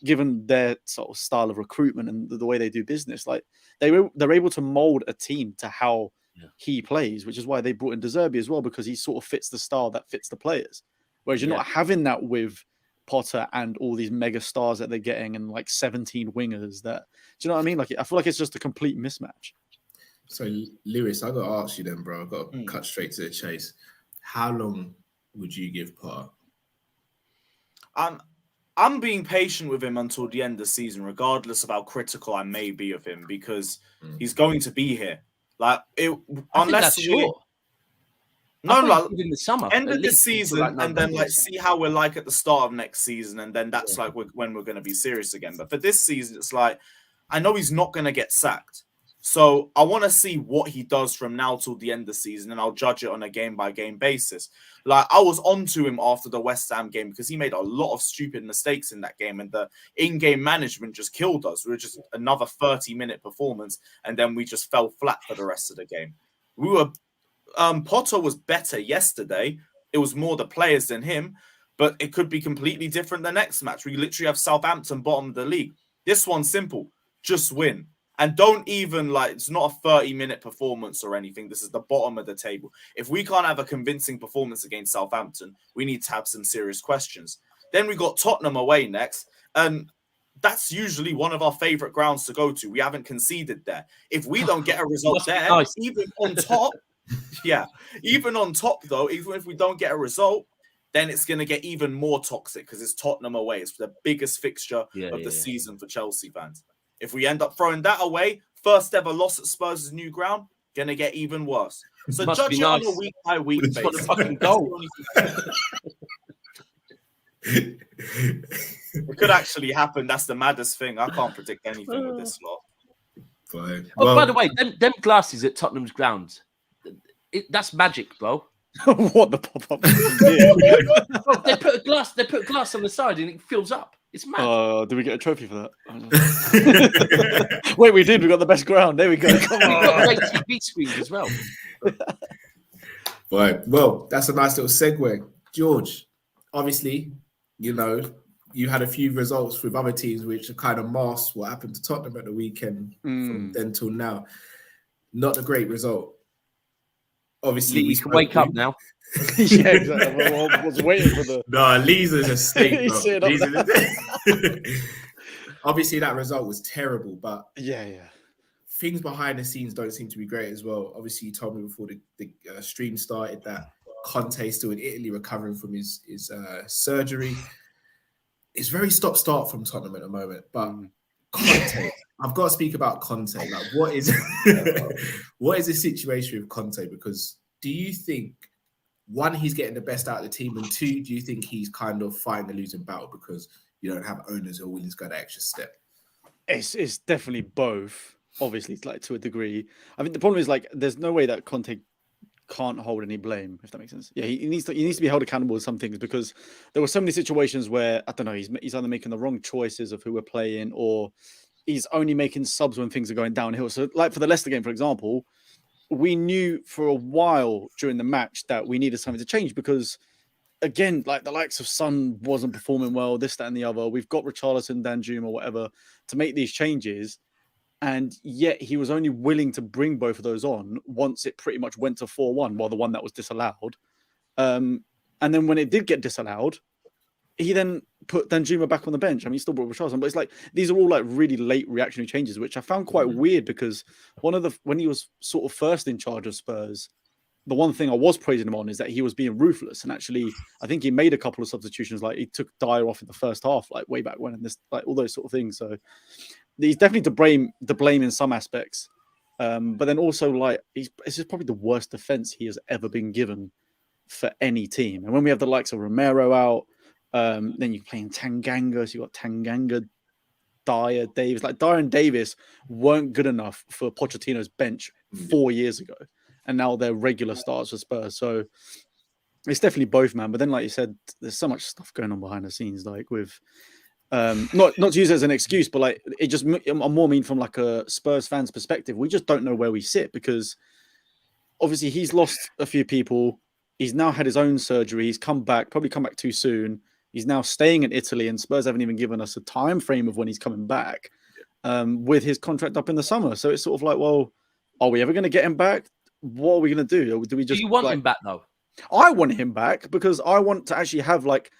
given their sort of style of recruitment and the way they do business, like they're able to mold a team to how he plays, which is why they brought in De Zerbi as well, because he sort of fits the style that fits the players. Whereas you're not having that with Potter and all these mega stars that they're getting and like 17 wingers. Do you know what I mean? Like, I feel like it's just a complete mismatch. So Lewis, I got to ask you then, bro. I've got to cut straight to the chase. How long would you give Potter? I'm being patient with him until the end of the season, regardless of how critical I may be of him, because he's going to be here. Like, unless we in the summer, end of this season, like and then like see how we're like at the start of next season, and then that's like when we're going to be serious again. But for this season, it's like I know he's not going to get sacked, so I want to see what he does from now till the end of the season, and I'll judge it on a game by game basis. Like, I was onto him after the West Ham game because he made a lot of stupid mistakes in that game, and the in-game management just killed us. We were just another 30-minute performance, and then we just fell flat for the rest of the game. Potter was better yesterday. It was more the players than him, but it could be completely different the next match. We literally have Southampton bottom of the league. This one's simple. Just win. And don't even, it's not a 30-minute performance or anything. This is the bottom of the table. If we can't have a convincing performance against Southampton, we need to have some serious questions. Then we got Tottenham away next, and that's usually one of our favourite grounds to go to. We haven't conceded there. If we don't get a result there, even on top, even on top, though, even if we don't get a result, then it's going to get even more toxic because it's Tottenham away. It's the biggest fixture of the season for Chelsea fans. If we end up throwing that away, first ever loss at Spurs' new ground, going to get even worse. So judge it on a week-by-week basis. For the fucking goal. It could actually happen. That's the maddest thing. I can't predict anything with this lot. Fine. By the way, them glasses at Tottenham's grounds, that's magic, bro. What the pop-up? Bro, they put glass on the side and it fills up. It's mad. Did we get a trophy for that? Wait, we did. We got the best ground. There we go. Come on. We got a great TV screen as well. Right. Well, that's a nice little segue. George, obviously, you had a few results with other teams which are kind of masked what happened to Tottenham at the weekend from then till now. Not a great result. Obviously, you can wake up now. Yeah, exactly. I was waiting for the. No, Lee's a state, bro. Obviously, that result was terrible, but things behind the scenes don't seem to be great as well. Obviously, you told me before the stream started that Conte still in Italy recovering from his surgery. It's very stop-start from Tottenham at the moment, but Conte. I've got to speak about Conte. Like, what is what is the situation with Conte? Because do you think, one, he's getting the best out of the team, and two, do you think he's kind of fighting a losing battle because you don't have owners who are willing to go that extra step? It's definitely both. Obviously, like to a degree. I think the problem is like there's no way that Conte can't hold any blame, if that makes sense. Yeah, he needs to be held accountable with some things because there were so many situations where I don't know, he's either making the wrong choices of who we're playing or he's only making subs when things are going downhill. So, like for the Leicester game, for example, we knew for a while during the match that we needed something to change because, again, like the likes of Son wasn't performing well, this, that, and the other. We've got Richarlison, Danjuma, whatever, to make these changes. And yet he was only willing to bring both of those on once it pretty much went to 4-1, while the one that was disallowed. And then when it did get disallowed, he then put Danjuma back on the bench. I mean, he still brought Richarlison, but it's like these are all like really late reactionary changes, which I found quite weird because when he was sort of first in charge of Spurs, the one thing I was praising him on is that he was being ruthless. And actually, I think he made a couple of substitutions. Like he took Dyer off in the first half, like way back when, and this, like all those sort of things. So he's definitely to blame in some aspects. But then also, like, it's just probably the worst defense he has ever been given for any team. And when we have the likes of Romero out, then you're playing Tanganga, so you've got Tanganga, Dyer, Davis. Like Dyer and Davis weren't good enough for Pochettino's bench 4 years ago, and now they're regular starters for Spurs. So it's definitely both, man. But then, like you said, there's so much stuff going on behind the scenes, like with not to use it as an excuse, but like it just I'm more mean from like a Spurs fan's perspective. We just don't know where we sit because obviously he's lost a few people. He's now had his own surgery. He's probably come back too soon. He's now staying in Italy, and Spurs haven't even given us a time frame of when he's coming back with his contract up in the summer. So it's sort of like, well, are we ever going to get him back? What are we going to do? Or do we just? Do you want him back though? I want him back because I want to actually have like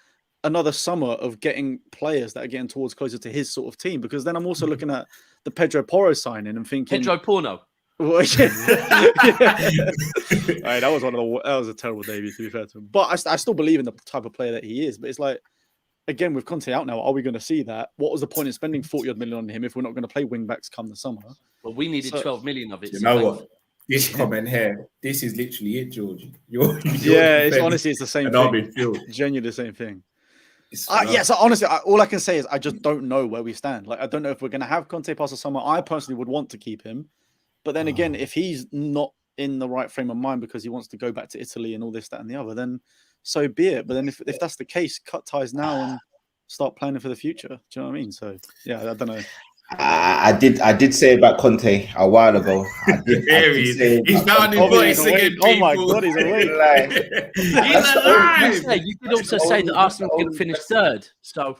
another summer of getting players that are getting towards closer to his sort of team. Because then I'm also looking at the Pedro Porro signing and thinking Pedro Porno. Well, yeah. Right, that was a terrible debut, to be fair to him. But I still believe in the type of player that he is. But it's like, again, with Conte out now, are we going to see that? What was the point in spending 40-odd million on him if we're not going to play wing backs come the summer? Well, we needed 12 million of it. You know what? This comment here, this is literally it, George. It's honestly, it's the same thing. Genuinely the same thing. So honestly, all I can say is I just don't know where we stand. Like, I don't know if we're going to have Conte past the summer. I personally would want to keep him. But then again, if he's not in the right frame of mind because he wants to go back to Italy and all this, that, and the other, then so be it. But then if that's the case, cut ties now and start planning for the future. Do you know what I mean? So yeah, I don't know. I did say about Conte a while ago. He's now on his voice again. Oh my God, he's awake. He's alive. You did also say that Arsenal can finish third. So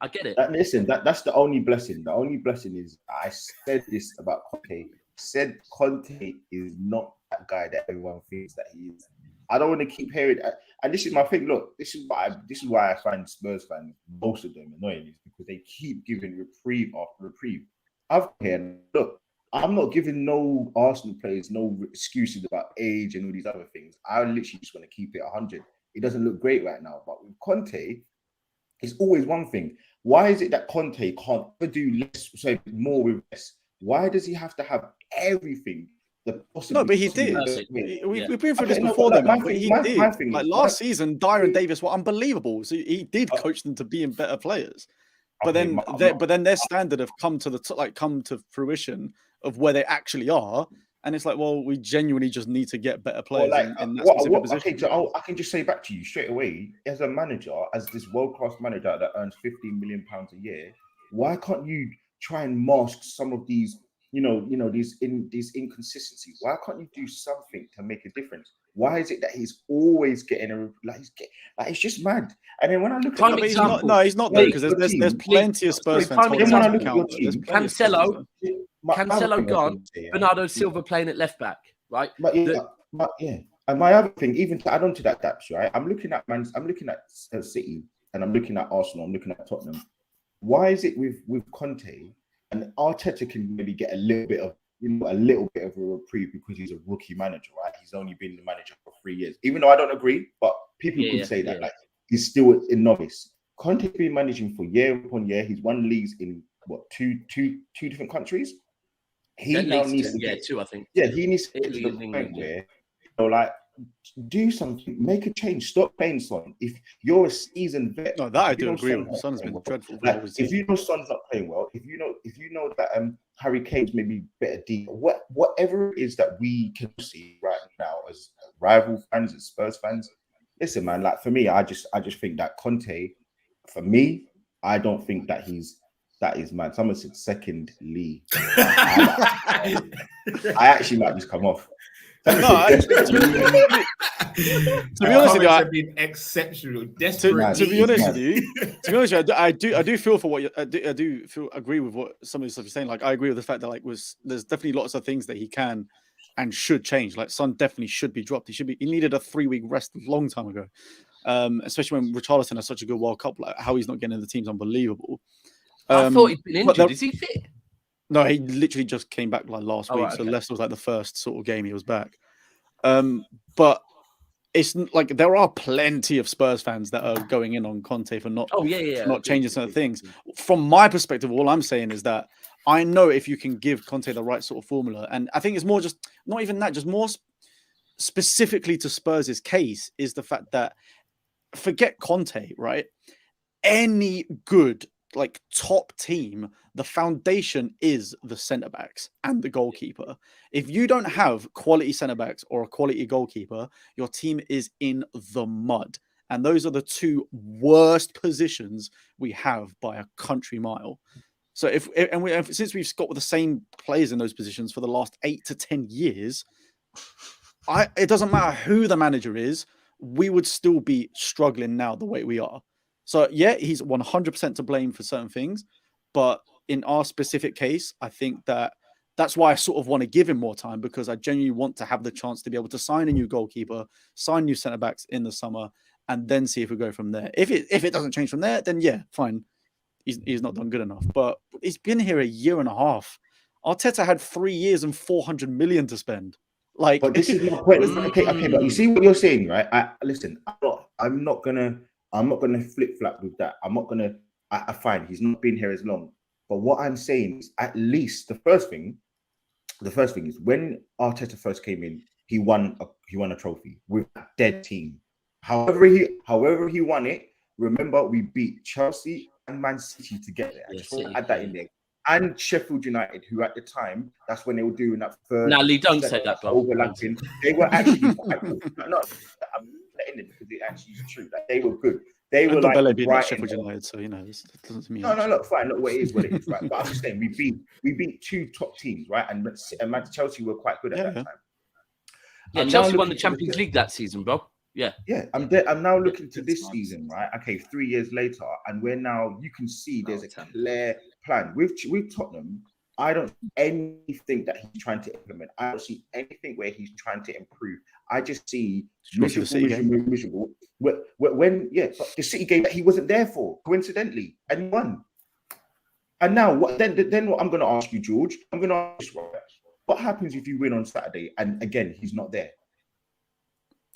I get it. Listen, that's the only blessing. The only blessing is I said this about Conte. Said Conte is not that guy that everyone thinks that he is. I don't want to keep hearing, and this is my thing. Look, this is why I find Spurs fans, most of them, annoying, is because they keep giving reprieve after reprieve. Look, I'm not giving no Arsenal players no excuses about age and all these other things. I literally just want to keep it 100. It doesn't look great right now, but with Conte, it's always one thing. Why is it that Conte can't do less, so more with less? Why does he have to have everything? No, but he did. We've been through this before, but he did. Like last season, Dyer and Davis were unbelievable. So he did coach them to being better players. But then their standard have come to fruition of where they actually are, and it's like, well, we genuinely just need to get better players in that specific position. Okay, so I can just say back to you straight away, as a manager, as this world-class manager that earns £15 million a year, why can't you try and mask some of these, these inconsistencies? Why can't you do something to make a difference? Why is it that he's always getting it's just mad? And then when I look at he's not there because there's plenty of Spurs fans. Cancelo gone, Bernardo Silva playing at left back, right? And my other thing, even to add on to that, Daps, right? I'm looking at City, and I'm looking at Arsenal, I'm looking at Tottenham. Why is it with Conte and Arteta can maybe get a little bit of a reprieve because he's a rookie manager, right? He's only been the manager for 3 years, even though I don't agree, but people could say that like he's still a novice. Conte's been managing for year upon year. He's won leagues in two different countries. He At now least needs two, to yeah, get, two, I think. yeah, he needs to get Italy to and the England, point yeah. where, like, do something, make a change, stop playing Son. If you're a seasoned vet, No, that I if you do know agree Son's with. not Son's playing been well, dreadful for like, the whole if season. you know Son's not playing well, if you know that Harry Kane's maybe better deep, whatever it is that we can see right now as rival fans, as Spurs fans, listen, man. Like, for me, I just think that Conte, for me, I don't think that that is, man. Someone said second Lee. I actually might just come off. No, to be honest with you, have been exceptional. Desperate. to be honest with mad. you, I do feel for what you, I do feel agree with what some of the stuff you're saying. Like, I agree with the fact that there's definitely lots of things that he can and should change. Like, Son definitely should be dropped. He needed a 3-week rest a long time ago. Especially when Richarlison has such a good World Cup. Like, how he's not getting in the team's unbelievable. I thought he'd been injured. Is he fit? No, he literally just came back like last week. Right, So okay. Leicester was like the first sort of game he was back. But it's like there are plenty of Spurs fans that are going in on Conte for not changing certain things. From my perspective, all I'm saying is that I know if you can give Conte the right sort of formula, and I think it's more just not even that, just more specifically to Spurs' case is the fact that forget Conte, right? Any good like top team, the foundation is the centre backs and the goalkeeper. If you don't have quality centre backs or a quality goalkeeper, your team is in the mud. And those are the two worst positions we have by a country mile. So since we've got the same players in those positions for the last 8 to 10 years, it doesn't matter who the manager is, we would still be struggling now the way we are. So, yeah, he's 100% to blame for certain things. But in our specific case, I think that's why I sort of want to give him more time, because I genuinely want to have the chance to be able to sign a new goalkeeper, sign new centre-backs in the summer, and then see if we go from there. If it doesn't change from there, then, yeah, fine. He's not done good enough. But he's been here a year and a half. Arteta had 3 years and 400 million to spend. Like, but this is my point. Okay, but you see what you're saying, right? Listen, I'm not gonna flip flop with that. I'm not gonna. I find he's not been here as long. But what I'm saying is, at least the first thing is when Arteta first came in, he won a trophy with a dead team. However he won it. Remember, we beat Chelsea and Man City together. I just want to add that in there. And Sheffield United, who at the time, that's when they were doing that third. No, Lee, don't say that, bro. Overlapping. They were actually quite good. No, I'm letting it because it actually is true. Like, they were good. They were like right Sheffield United, so you know, this doesn't mean no, look, fine. Look, what it is, right? But I'm just saying, we beat two top teams, right? And Chelsea were quite good at that time. Yeah, Chelsea won the Champions League that season, bro. Yeah. I'm now looking to this season, right? Okay, 3 years later, and you can see there's a clear plan with Tottenham. I don't see anything that he's trying to implement. I don't see anything where he's trying to improve. I just see miserable. But the City game that he wasn't there for, coincidentally, and he won. And now, what I'm going to ask you, George, I'm going to ask you, what happens if you win on Saturday and again he's not there?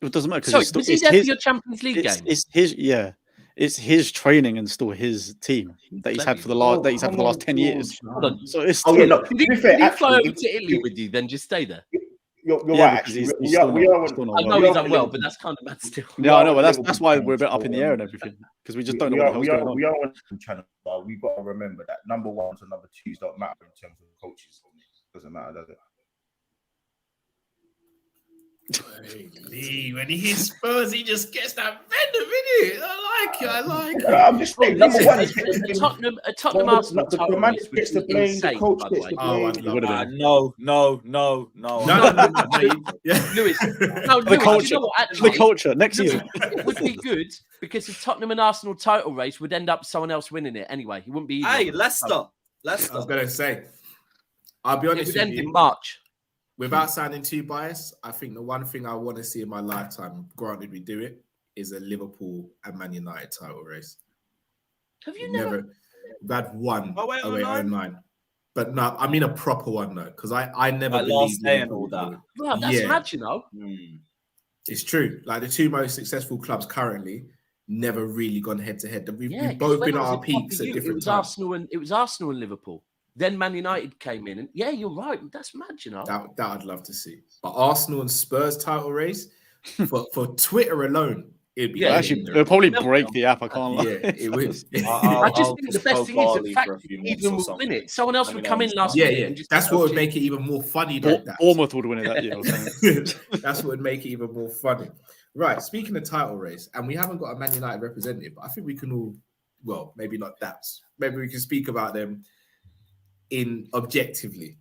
It doesn't matter. Sorry, was he there for your Champions League game? It's his training and still his team that he's had for the last 10 years. So it's to be fair, did he fly over to Italy with you? Then just stay there. You're right. Actually, I know he's unwell, but that's kind of bad still. Yeah, I know, but that's why we're a bit up in the air and everything, because we just don't know what the hell's going on. We are on the channel, but we've got to remember that number ones and number twos don't matter in terms of coaches. It doesn't matter, does it? Lee, when he hits Spurs, he just gets that venom in it. I like it. I'm just saying, number one is a Tottenham Arsenal title race would be insane, by the way. No. Lewis, the culture next season. It would be good because the Tottenham and Arsenal title race would end up someone else winning it anyway. He wouldn't be. Hey, Leicester. I was going to say, I'll be honest with you. It would end in you. March. Without sounding too biased, I think the one thing I want to see in my lifetime, granted we do it, is a Liverpool and Man United title race. Have you never? We've had one 08-09? But no, I mean a proper one though, because I never like believed last day and all that. Well, that's mad, you know. It's true. Like the two most successful clubs currently, never really gone head to head. We've 'cause both when been I at was our in peaks proper at youth, different times. It was Arsenal and Liverpool. Then Man United came in, and yeah, you're right. That's mad, you know. That I'd love to see. But Arsenal and Spurs title race for Twitter alone, it'd be Yeah, Actually, legendary. it'll probably Meltdown. break the app. I can't lie. Yeah, it would. I just I'll think just the best go thing is the Barley fact for a that few months even or will something. win it. Someone else Let would me come know in when last it's minute Yeah. and just That's go, what would "Oh, make it even more funny, though. That. Bournemouth would win it that year. That's what would make it even more funny. Right. Speaking of title race, and we haven't got a Man United representative, but I think we can all, well, maybe not that. Maybe we can speak about them in objectively.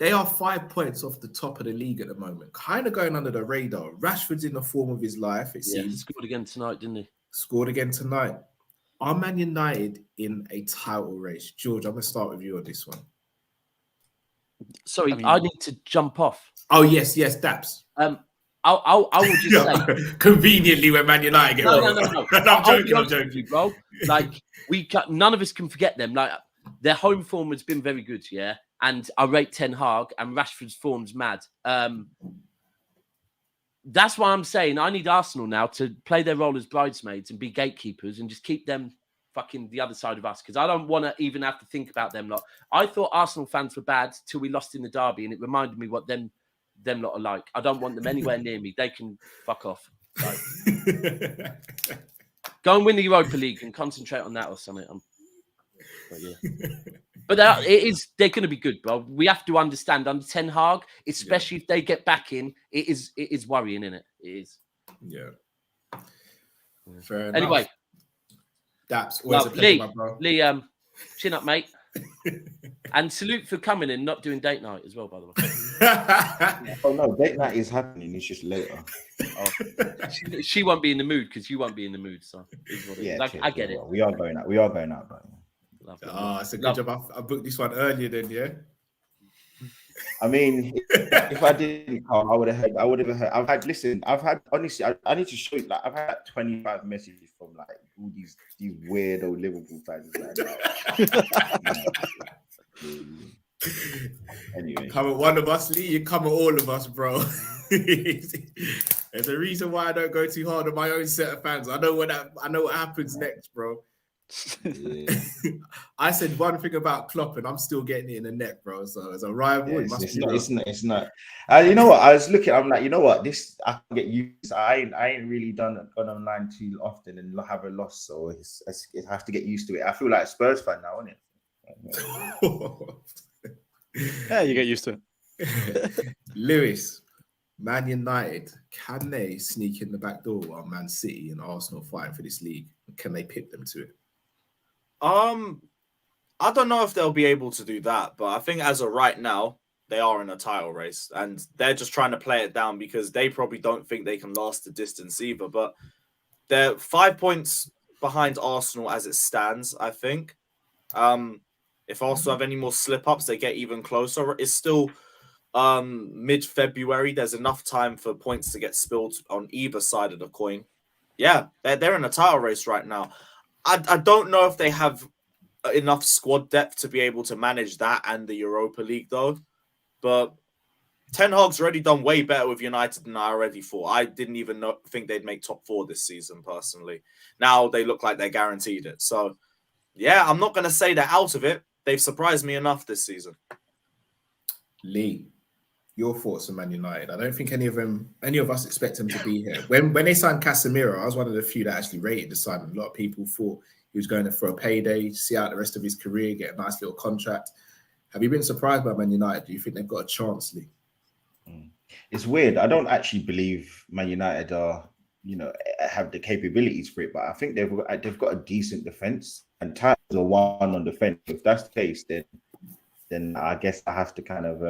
They are 5 points off the top of the league at the moment, kind of going under the radar. Rashford's in the form of his life, it Yeah, seems. scored again tonight, didn't he? Scored again tonight. Are Man United in a title race? George, I'm going to start with you on this one. Sorry, I mean- I need to jump off. Oh, yes, Daps. I will just say, Conveniently when Man United get no. I'm joking. With you, bro. Like none of us can forget them. Like their home form has been very good, yeah. And I rate Ten Hag, and Rashford's form's mad. That's why I'm saying I need Arsenal now to play their role as bridesmaids and be gatekeepers and just keep them fucking the other side of us, because I don't want to even have to think about them lot. I thought Arsenal fans were bad till we lost in the derby, and it reminded me what them lot are like. I don't want them anywhere near me. They can fuck off. Like, go and win the Europa League and concentrate on that or something. But yeah. But they're going to be good, bro. We have to understand under Ten Hag, especially if they get back in, it is worrying, isn't it? It is. Yeah. Fair enough. Anyway, Daps, always a pleasure, my bro. Lee, chin up, mate. And salute for coming and not doing date night as well, by the way. Oh no, date night is happening. It's just later. She won't be in the mood because you won't be in the mood. So it's what it is. True, I get it. We are going out. We are going out, bro. It's a good job. I booked this one earlier then, yeah. I mean, if I didn't come, I would have heard. Honestly, I need to show you. Like, I've had 25 messages from like all these weirdo Liverpool fans. Anyway, Come at one of us, Lee. You come at all of us, bro. There's a reason why I don't go too hard on my own set of fans. I know what happens next, bro. Yeah. I said one thing about Klopp, and I'm still getting it in the neck, bro. So as a rival, it's not. You know what? I was looking. I'm like, you know what? This I can get used. I ain't really gone online too often and have a loss, so I have to get used to it. I feel like a Spurs fan now, isn't it? Yeah, you get used to it. Lewis, Man United, can they sneak in the back door while Man City and Arsenal fighting for this league? Can they pip them to it? I don't know if they'll be able to do that, but I think as of right now, they are in a title race and they're just trying to play it down because they probably don't think they can last the distance either. But they're 5 points behind Arsenal as it stands, I think. If Arsenal have any more slip-ups, they get even closer. It's still mid-February. There's enough time for points to get spilled on either side of the coin. Yeah, they're in a title race right now. I don't know if they have enough squad depth to be able to manage that and the Europa League, though. But Ten Hag's already done way better with United than I already thought. I didn't even think they'd make top 4 this season, personally. Now they look like they're guaranteed it. So, yeah, I'm not going to say they're out of it. They've surprised me enough this season. Lee, your thoughts on Man United? I don't think any of us expect them to be here. When they signed Casemiro, I was one of the few that actually rated the signing. A lot of people thought he was going for a payday, see out the rest of his career, get a nice little contract. Have you been surprised by Man United? Do you think they've got a chance, Lee? It's weird. I don't actually believe Man United have the capabilities for it, but I think they've got a decent defense and titles are one on defense. If that's the case, then I guess I have to kind of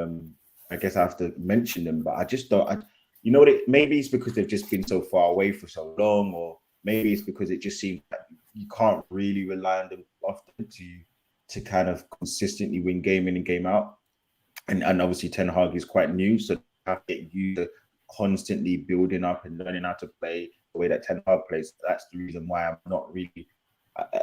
I have to mention them, but I just don't. You know what? Maybe it's because they've just been so far away for so long, or maybe it's because it just seems like you can't really rely on them often to kind of consistently win game in and game out. And obviously Ten Hag is quite new, so you have to get used to constantly building up and learning how to play the way that Ten Hag plays. That's the reason why I'm not really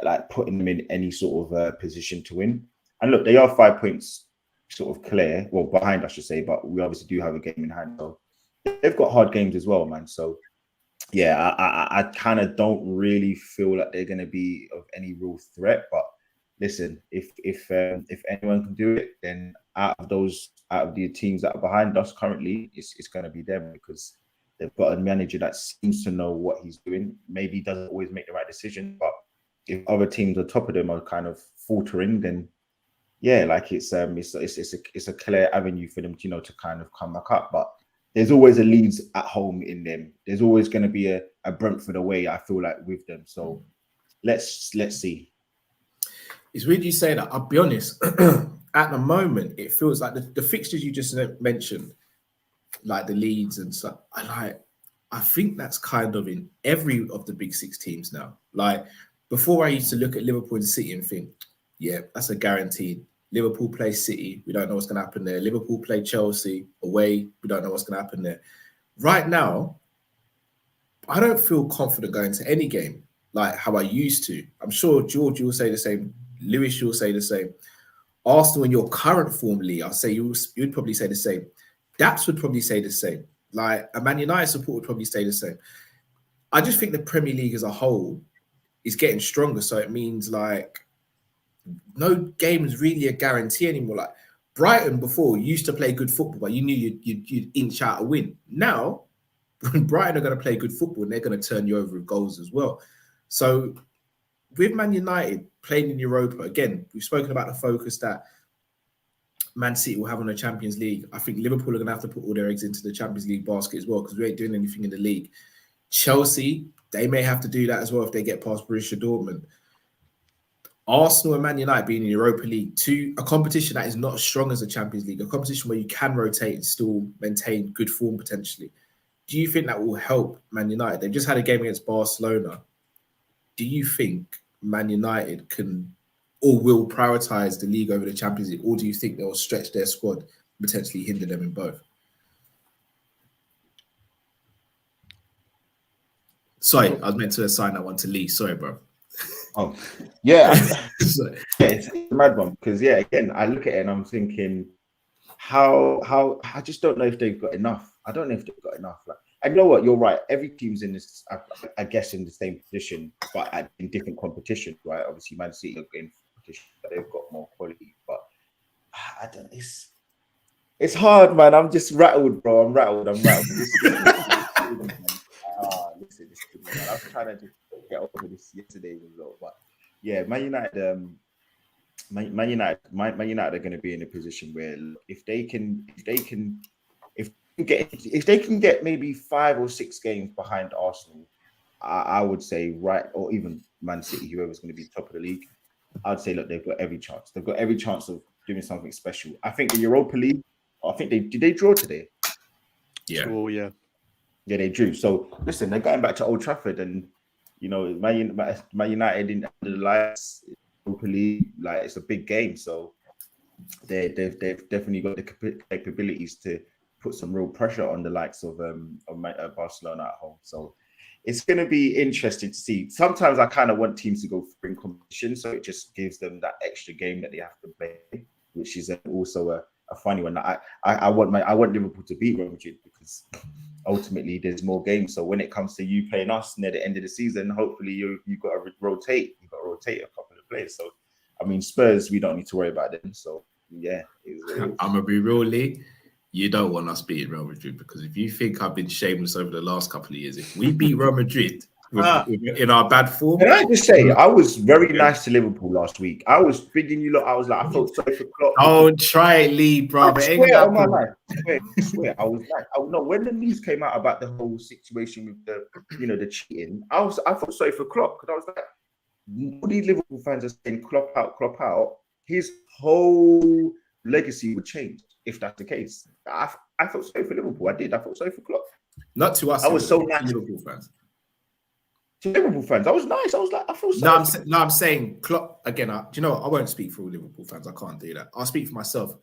like putting them in any sort of position to win. And look, they are 5 points sort of clear, well, behind, I should say, but we obviously do have a game in hand. So they've got hard games as well, man. So yeah, I kind of don't really feel like they're going to be of any real threat. But listen, if anyone can do it, then out of the teams that are behind us currently, it's going to be them, because they've got a manager that seems to know what he's doing. Maybe he doesn't always make the right decision, but if other teams on top of them are kind of faltering, then yeah, like it's a clear avenue for them, to kind of come back up. But there's always a Leeds at home in them. There's always going to be a Brentford away, I feel like, with them. So let's see. It's weird you say that. I'll be honest. At the moment, it feels like the fixtures you just mentioned, like the Leeds and stuff. I think that's kind of in every of the big six teams now. Like before, I used to look at Liverpool and City and think, yeah, that's a guaranteed. Liverpool play City, we don't know what's going to happen there. Liverpool play Chelsea away, we don't know what's going to happen there. Right now, I don't feel confident going to any game like how I used to. I'm sure George, you'll say the same. Lewis, you'll say the same. Arsenal in your current form, Lee, I'll say you'd probably say the same. Daps would probably say the same. Like a Man United support would probably say the same. I just think the Premier League as a whole is getting stronger. So it means like no game is really a guarantee anymore. Like Brighton before used to play good football, but you knew you'd inch out a win. Now, Brighton are going to play good football and they're going to turn you over with goals as well. So with Man United playing in Europa, again, we've spoken about the focus that Man City will have on the Champions League. I think Liverpool are going to have to put all their eggs into the Champions League basket as well, because we ain't doing anything in the league. Chelsea, they may have to do that as well if they get past Borussia Dortmund. Arsenal and Man United being in Europa League, to a competition that is not as strong as the Champions League, a competition where you can rotate and still maintain good form potentially. Do you think that will help Man United? They've just had a game against Barcelona. Do you think Man United can or will prioritise the league over the Champions League, or do you think they'll stretch their squad, potentially hinder them in both? Sorry, I was meant to assign that one to Lee. Sorry, bro. Oh, yeah. It's a mad one, because again, I look at it and I'm thinking, how I just don't know if they've got enough. I don't know if they've got enough. Like, I know what, you're right. Every team's in this, I guess, in the same position, but in different competition, right? Obviously, Man City are in competition, but they've got more quality. But I don't. It's hard, man. I'm just rattled, bro. I'm rattled. Listen, I was trying to just get over this yesterday's result, but yeah, Man United are going to be in a position where if they can get maybe 5 or 6 games behind Arsenal, I would say, right, or even Man City, whoever's going to be top of the league, I'd say, look, they've got every chance. They've got every chance of doing something special. I think the Europa League, did they draw today? Yeah. Oh, yeah. Yeah, they drew. So listen, they're going back to Old Trafford, and Man United in the lights, Europa League, like, it's a big game. So they've definitely got the capabilities to put some real pressure on the likes of Barcelona at home. So it's going to be interesting to see. Sometimes I kind of want teams to go through in competition, so it just gives them that extra game that they have to play, which is also a funny one. I want Liverpool to beat Real Madrid, because ultimately there's more games. So when it comes to you playing us near the end of the season, hopefully you've got to rotate. You've got to rotate a couple of players. So I mean, Spurs, we don't need to worry about them. So yeah, I'm gonna be real, Lee. You don't want us beating Real Madrid, because if you think I've been shameless over the last couple of years, if we beat Real Madrid in our bad form. Can I just say, I was very nice to Liverpool last week. I was bidding you lot. I was like, I felt sorry for Klopp. Don't try it, Lee, bro. I swear on my life. I swear. I was like, when the news came out about the whole situation with the cheating, I felt sorry for Klopp, because I was like, all these Liverpool fans are saying Klopp out. His whole legacy would change if that's the case. I felt sorry for Liverpool. I did. I felt sorry for Klopp. Not to us. I was so nice. Liverpool fans. To Liverpool fans, I was nice. I was like, I feel sorry. I'm saying Klopp again. Do you know what? I won't speak for all Liverpool fans. I can't do that. I'll speak for myself.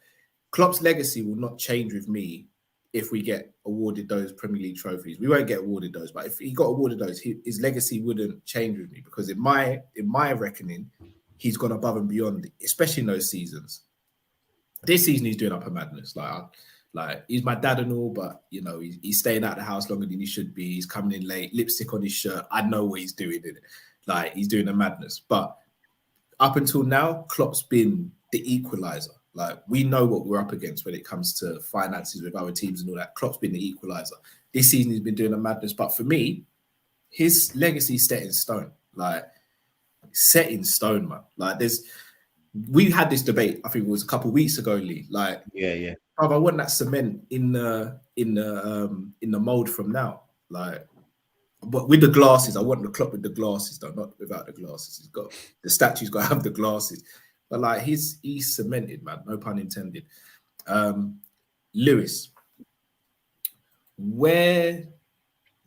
Klopp's legacy will not change with me if we get awarded those Premier League trophies. We won't get awarded those, but if he got awarded those, his legacy wouldn't change with me, because in my reckoning, he's gone above and beyond, especially in those seasons. This season, he's doing up a madness. Like Like, he's my dad and all, but you know, he's staying out of the house longer than he should be. He's coming in late, lipstick on his shirt. I know what he's doing in it. Like, he's doing a madness. But up until now, Klopp's been the equalizer. Like, we know what we're up against when it comes to finances with other teams and all that. Klopp's been the equalizer. This season, he's been doing a madness. But for me, his legacy is set in stone. Like, set in stone, man. Like, we had this debate, I think it was a couple of weeks ago, Lee. Like, yeah. I want that cement in the mold from now. Like, but with the glasses, I want the Klopp with the glasses, though, not without the glasses. He's got the statue's got to have the glasses. But like, he's cemented, man. No pun intended. Lewis, where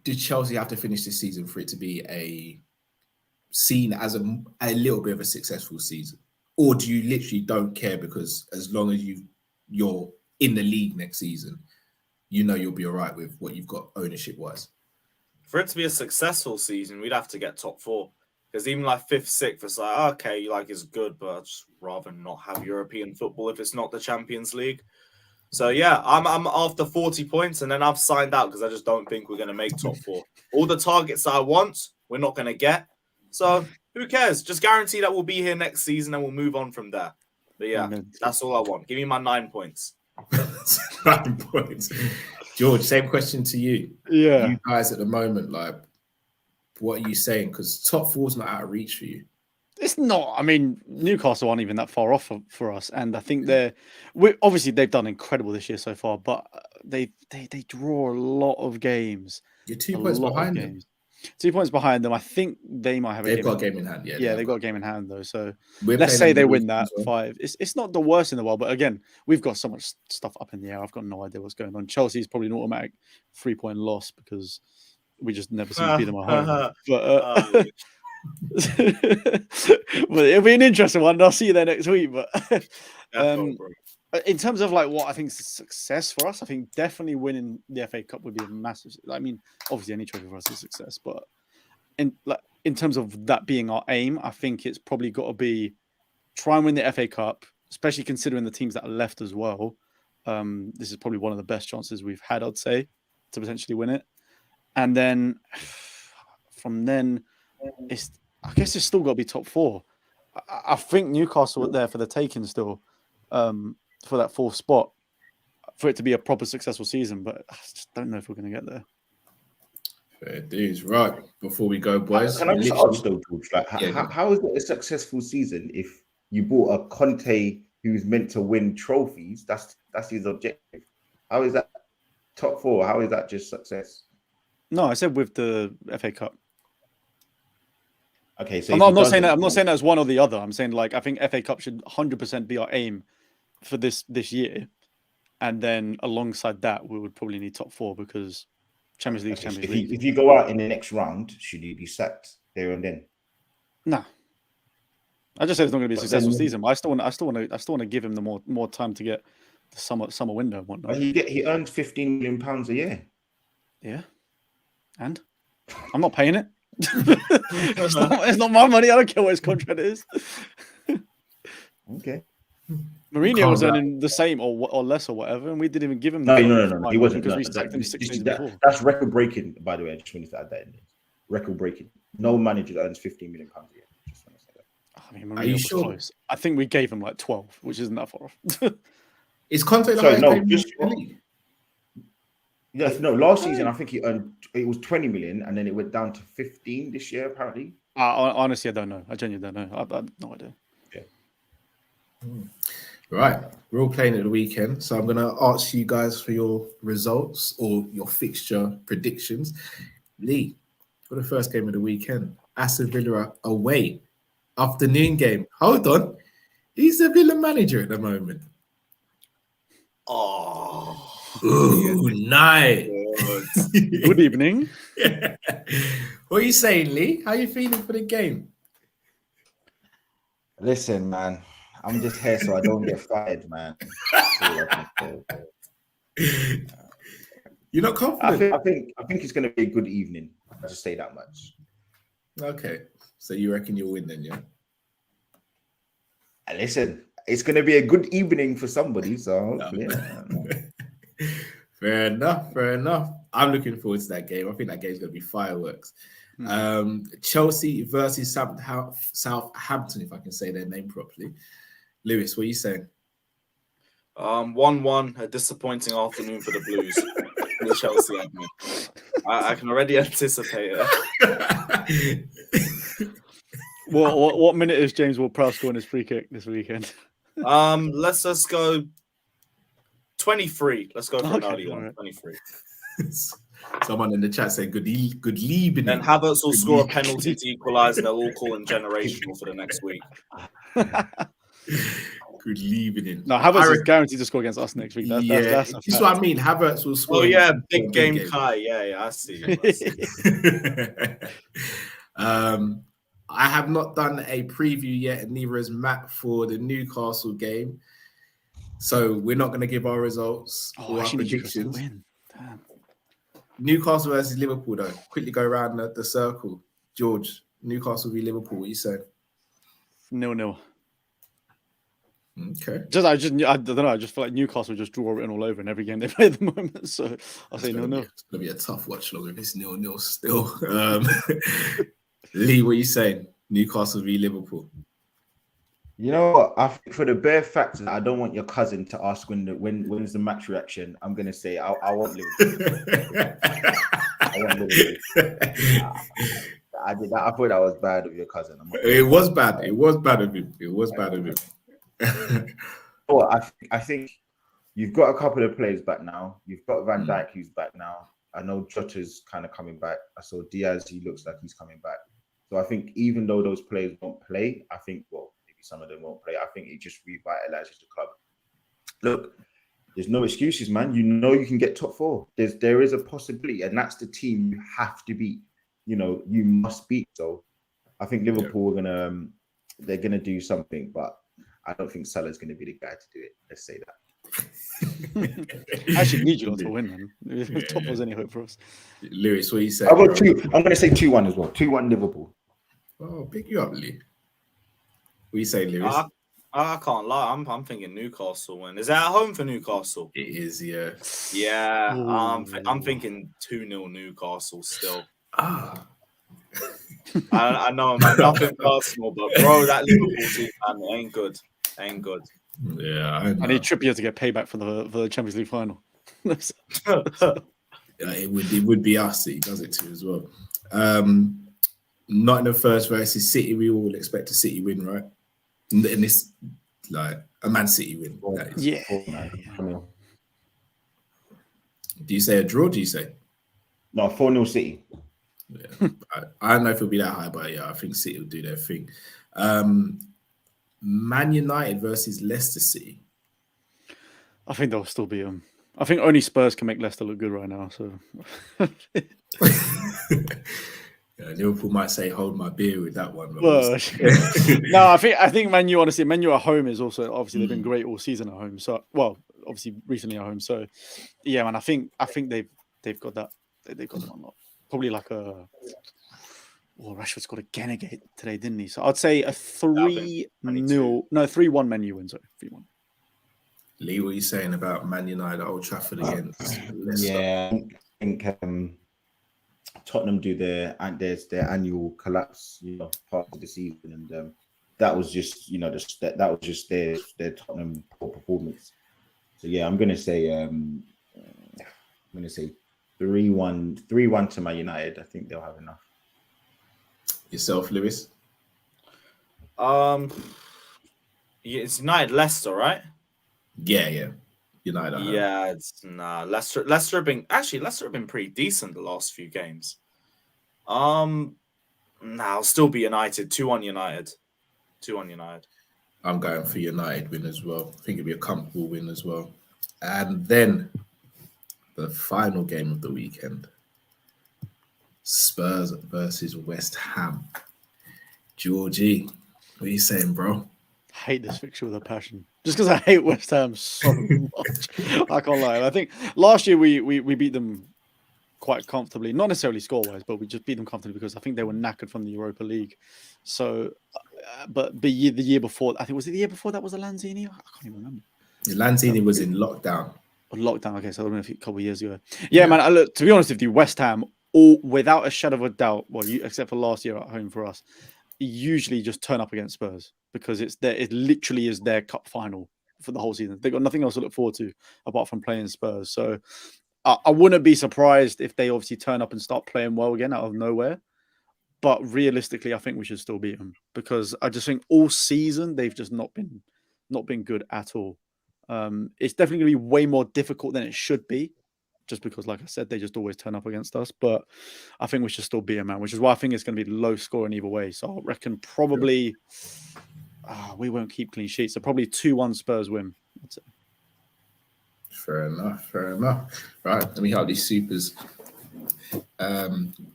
did Chelsea have to finish this season for it to be seen as a little bit of a successful season? Or do you literally don't care because as long as you're in the league next season, you know you'll be all right with what you've got ownership-wise? For it to be a successful season, we'd have to get top 4. Because even like 5th, 6th, it's like, okay, like it's good, but I'd just rather not have European football if it's not the Champions League. So yeah, I'm after 40 points, and then I've signed out because I just don't think we're going to make top 4. All the targets that I want, we're not going to get. So who cares? Just guarantee that we'll be here next season and we'll move on from there. But yeah, that's all I want. Give me my 9 points. 9 points. George, same question to you. Yeah. You guys at the moment, like, what are you saying? Because top 4's not out of reach for you. It's not. I mean, Newcastle aren't even that far off for us, and I think obviously they've done incredible this year so far, but they draw a lot of games. You're 2 points behind them. 2 points behind them. I think they might have They've got a game in hand. Yeah, they've got a game in hand though. So We're let's say they win that well. 5. It's not the worst in the world, but again, we've got so much stuff up in the air. I've got no idea what's going on. Chelsea's probably an automatic 3-point loss because we just never seem to beat them at home. But but it'll be an interesting one. I'll see you there next week. But in terms of like what I think is a success for us, I think definitely winning the FA Cup would be a massive. I mean, obviously any trophy for us is a success, but in terms of that being our aim, I think it's probably got to be try and win the FA Cup, especially considering the teams that are left as well. This is probably one of the best chances we've had, I'd say, to potentially win it. And then from then, I guess it's still got to be top 4. I think Newcastle are there for the taking still, for that 4th spot, for it to be a proper successful season. But I just don't know if we're going to get there. Fair dues. Right, before we go, boys. Can I just ask though, George, like, how is it a successful season if you bought a Conte who's meant to win trophies? That's his objective. How is that top 4? How is that just success? No, I said with the FA Cup. Okay, so I'm not saying that. I'm not saying that as one or the other. I'm saying like I think FA Cup should 100% be our aim for this year, and then alongside that, we would probably need top 4 because Champions League, Champions League. If you go out in the next round, should you be sacked there and then? No. I just said it's not going to be a successful season, but I still want to give him the more time to get the summer window and whatnot. But he earns £15 million a year. Yeah, and I'm not paying it. It's not my money. I don't care what his contract is. Okay. Mourinho was earning the same or less or whatever, and we didn't even give him. No. He wasn't because we sacked him 6 days before. That's record breaking, by the way. I just wanted to add that in. Record breaking. No manager earns £15 million a year. Just want to say that. I mean, Mourinho was close. I think we gave him like 12, which isn't that far off. Is Conte the highest paid in the league? Yes, no. Last season, I think it was 20 million, and then it went down to 15 this year. Apparently, honestly, I don't know. I genuinely don't know. I have no idea. Yeah. Right, we're all playing at the weekend, so I'm going to ask you guys for your results or your fixture predictions. Lee, for the first game of the weekend, Aston Villa away, afternoon game. Hold on, he's the Villa manager at the moment. Oh. Ooh, nice. Good evening. What are you saying, Lee? How are you feeling for the game? Listen, man, I'm just here so I don't get fired, man. You're not confident? I think it's going to be a good evening. I'll just say that much. Okay, so you reckon you'll win then, yeah? Listen, it's going to be a good evening for somebody, so yeah. Fair enough. Fair enough. I'm looking forward to that game. I think that game's going to be fireworks. Chelsea versus Southampton, if I can say their name properly. Lewis, what are you saying? 1-1, a disappointing afternoon for the Blues. The Chelsea admin. I can already anticipate it. What minute is James Ward-Prowse scoring his free kick this weekend? Let's just go 23. Let's go for an early one. Right. 23. Someone in the chat said good evening. Then Havertz will score a penalty to equalise, and they'll all call him generational for the next week. Good evening. No, Havertz is guaranteed to score against us next week. That's this is what I mean. Havertz will score. Oh yeah, big game Kai. Yeah, I see. I have not done a preview yet, and neither has Matt for the Newcastle game. So we're not going to give our results or our predictions. Newcastle versus Liverpool, though. Quickly go around the circle. George, Newcastle v Liverpool. What are you saying? 0-0. Okay. I don't know. I just feel like Newcastle just draw written all over in every game they play at the moment. So I'll say 0-0. It's going to be a tough watch long if it's 0-0 still. Lee, what are you saying? Newcastle v Liverpool. You know what? I think for the bare fact that I don't want your cousin to ask when's the match reaction, I'm gonna say I want Liverpool. I want Liverpool. I thought that was bad of your cousin. It was bad. It was bad of him. It was bad of him. Well, I think you've got a couple of players back now. You've got Van Dijk who's back now. I know Jota's kind of coming back. I saw Diaz. He looks like he's coming back. So I think even though those players won't play, I think maybe some of them won't play. I think it just revitalizes the club. Look, there's no excuses, man. You know you can get top four. There is a possibility, and that's the team you have to beat. You know, you must beat. So I think Liverpool they're gonna do something, but I don't think Salah's gonna be the guy to do it. Let's say that. I actually need you to win, man. If top was any hope for us. Lewis, what you say? I've got 2. I'm gonna say 2-1 as well. 2-1 Liverpool. Oh, pick you up, Lee. What you say, Lewis? I can't lie. I'm thinking Newcastle win. Is that at home for Newcastle? It is, yeah. Yeah, I'm thinking 2-0 Newcastle still. I know, man, nothing personal, but bro, that Liverpool team, man, ain't good. Yeah, I need Trippier to get payback for the Champions League final. It would be us that he does it to as well. Not in the first versus City. We all expect a City win, right? And this, like a Man City win. Yeah. Do you say a draw? Do you say No, 4-0 City. Yeah, I don't know if it'll be that high, but yeah, I think City will do their thing. Man United versus Leicester City. I think they'll still be I think only Spurs can make Leicester look good right now. So Liverpool might say hold my beer with that one. Well, no, I think Man U, honestly, Man U at home is also obviously they've been great all season at home. So obviously recently at home. So yeah, man, I think they've got that. They've got them unlocked. Probably like a. Well, Rashford scored again today, didn't he? So I'd say a 3-1 Man U win. Sorry, 3-1. Lee, what are you saying about Man United at Old Trafford against Leicester? Yeah, I think Tottenham do their annual collapse, part of the season, and that was just that was just their Tottenham poor performance. So yeah, I'm gonna say 3-1 to Man United. I think they'll have enough. Yourself, Lewis? It's United Leicester, right? Yeah. United. Yeah, Leicester have been pretty decent the last few games. I'll still be United. 2-1 United. 2-1 United. I'm going for United win as well. I think it'll be a comfortable win as well. And then the final game of the weekend. Spurs versus West Ham. Georgie, what are you saying, bro? I hate this fixture with a passion. Just because I hate West Ham so much. I can't lie. I think last year we beat them quite comfortably. Not necessarily score-wise, but we just beat them comfortably because I think they were knackered from the Europa League. So, but the year before, I think, was it the year before that was the Lanzini? I can't even remember. Lanzini was in lockdown. Lockdown. Okay, so that was a couple of years ago. Yeah, man. Look, to be honest with you, West Ham, all without a shadow of a doubt. Well, except for last year at home for us, usually just turn up against Spurs because it's their. It literally is their cup final for the whole season. They've got nothing else to look forward to apart from playing Spurs. So I wouldn't be surprised if they obviously turn up and start playing well again out of nowhere. But realistically, I think we should still beat them because I just think all season they've just not been good at all. It's definitely going to be way more difficult than it should be, just because, like I said, they just always turn up against us. But I think we should still beat them, man, which is why I think it's going to be low scoring either way. So I reckon probably we won't keep clean sheets. So probably 2-1 Spurs win. That's it. Fair enough. Right, let me help these supers.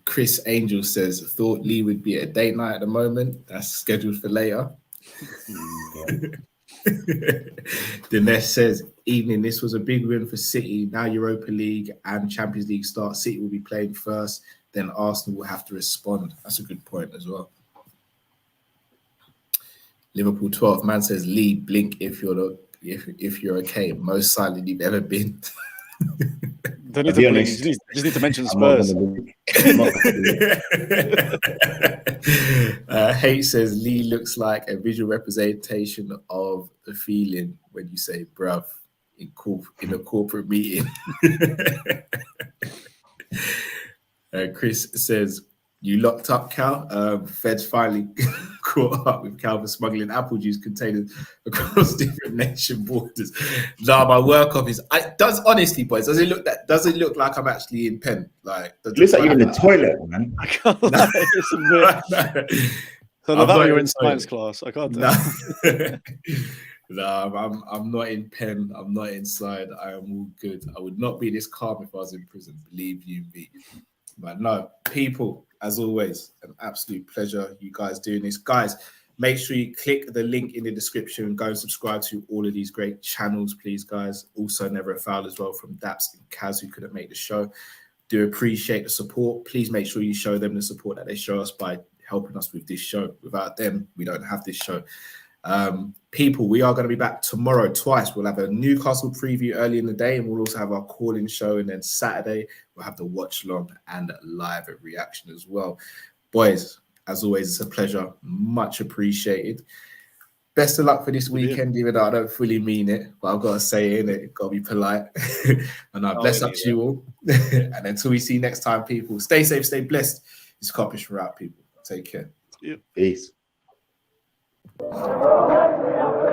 Chris Angel says, thought Lee would be at a date night at the moment. That's scheduled for later. Dinesh says, evening, this was a big win for City. Now Europa League and Champions League start. City will be playing first, then Arsenal will have to respond. That's a good point as well. Liverpool 12 man says, Lee, blink if you're okay. Most silent you've ever been. Don't need to blink. Just need to mention Spurs. Hate says Lee looks like a visual representation of the feeling when you say bruv in a corporate meeting. Chris says, you locked up, Cal. Feds finally caught up with Cal for smuggling apple juice containers across different nation borders. Nah, my work office. Does honestly, boys, does it look like I'm actually in pen? Like, It looks like you're in the toilet, man. I can't lie. It's a bit... So now you're in science class. I can't tell. No, I'm not in pen. I'm not inside. I am all good. I would not be this calm if I was in prison. Believe you me. But no, people, as always, an absolute pleasure you guys doing this. Guys, make sure you click the link in the description and go and subscribe to all of these great channels, please, guys. Also, Never a Foul as well from Daps and Kaz, who couldn't make the show. Do appreciate the support. Please make sure you show them the support that they show us by helping us with this show. Without them, we don't have this show. People, we are going to be back tomorrow twice. We'll have a Newcastle preview early in the day, and we'll also have our call-in show, and then Saturday we'll have the watch long and live reaction as well. Boys, as always, it's a pleasure. Much appreciated. Best of luck for this weekend, even though I don't fully mean it, but I've got to say it, innit? Got to be polite. And bless up to you all. And until we see you next time, people, stay safe, stay blessed. It's Kopish for out, people. Take care. Peace. Yeah.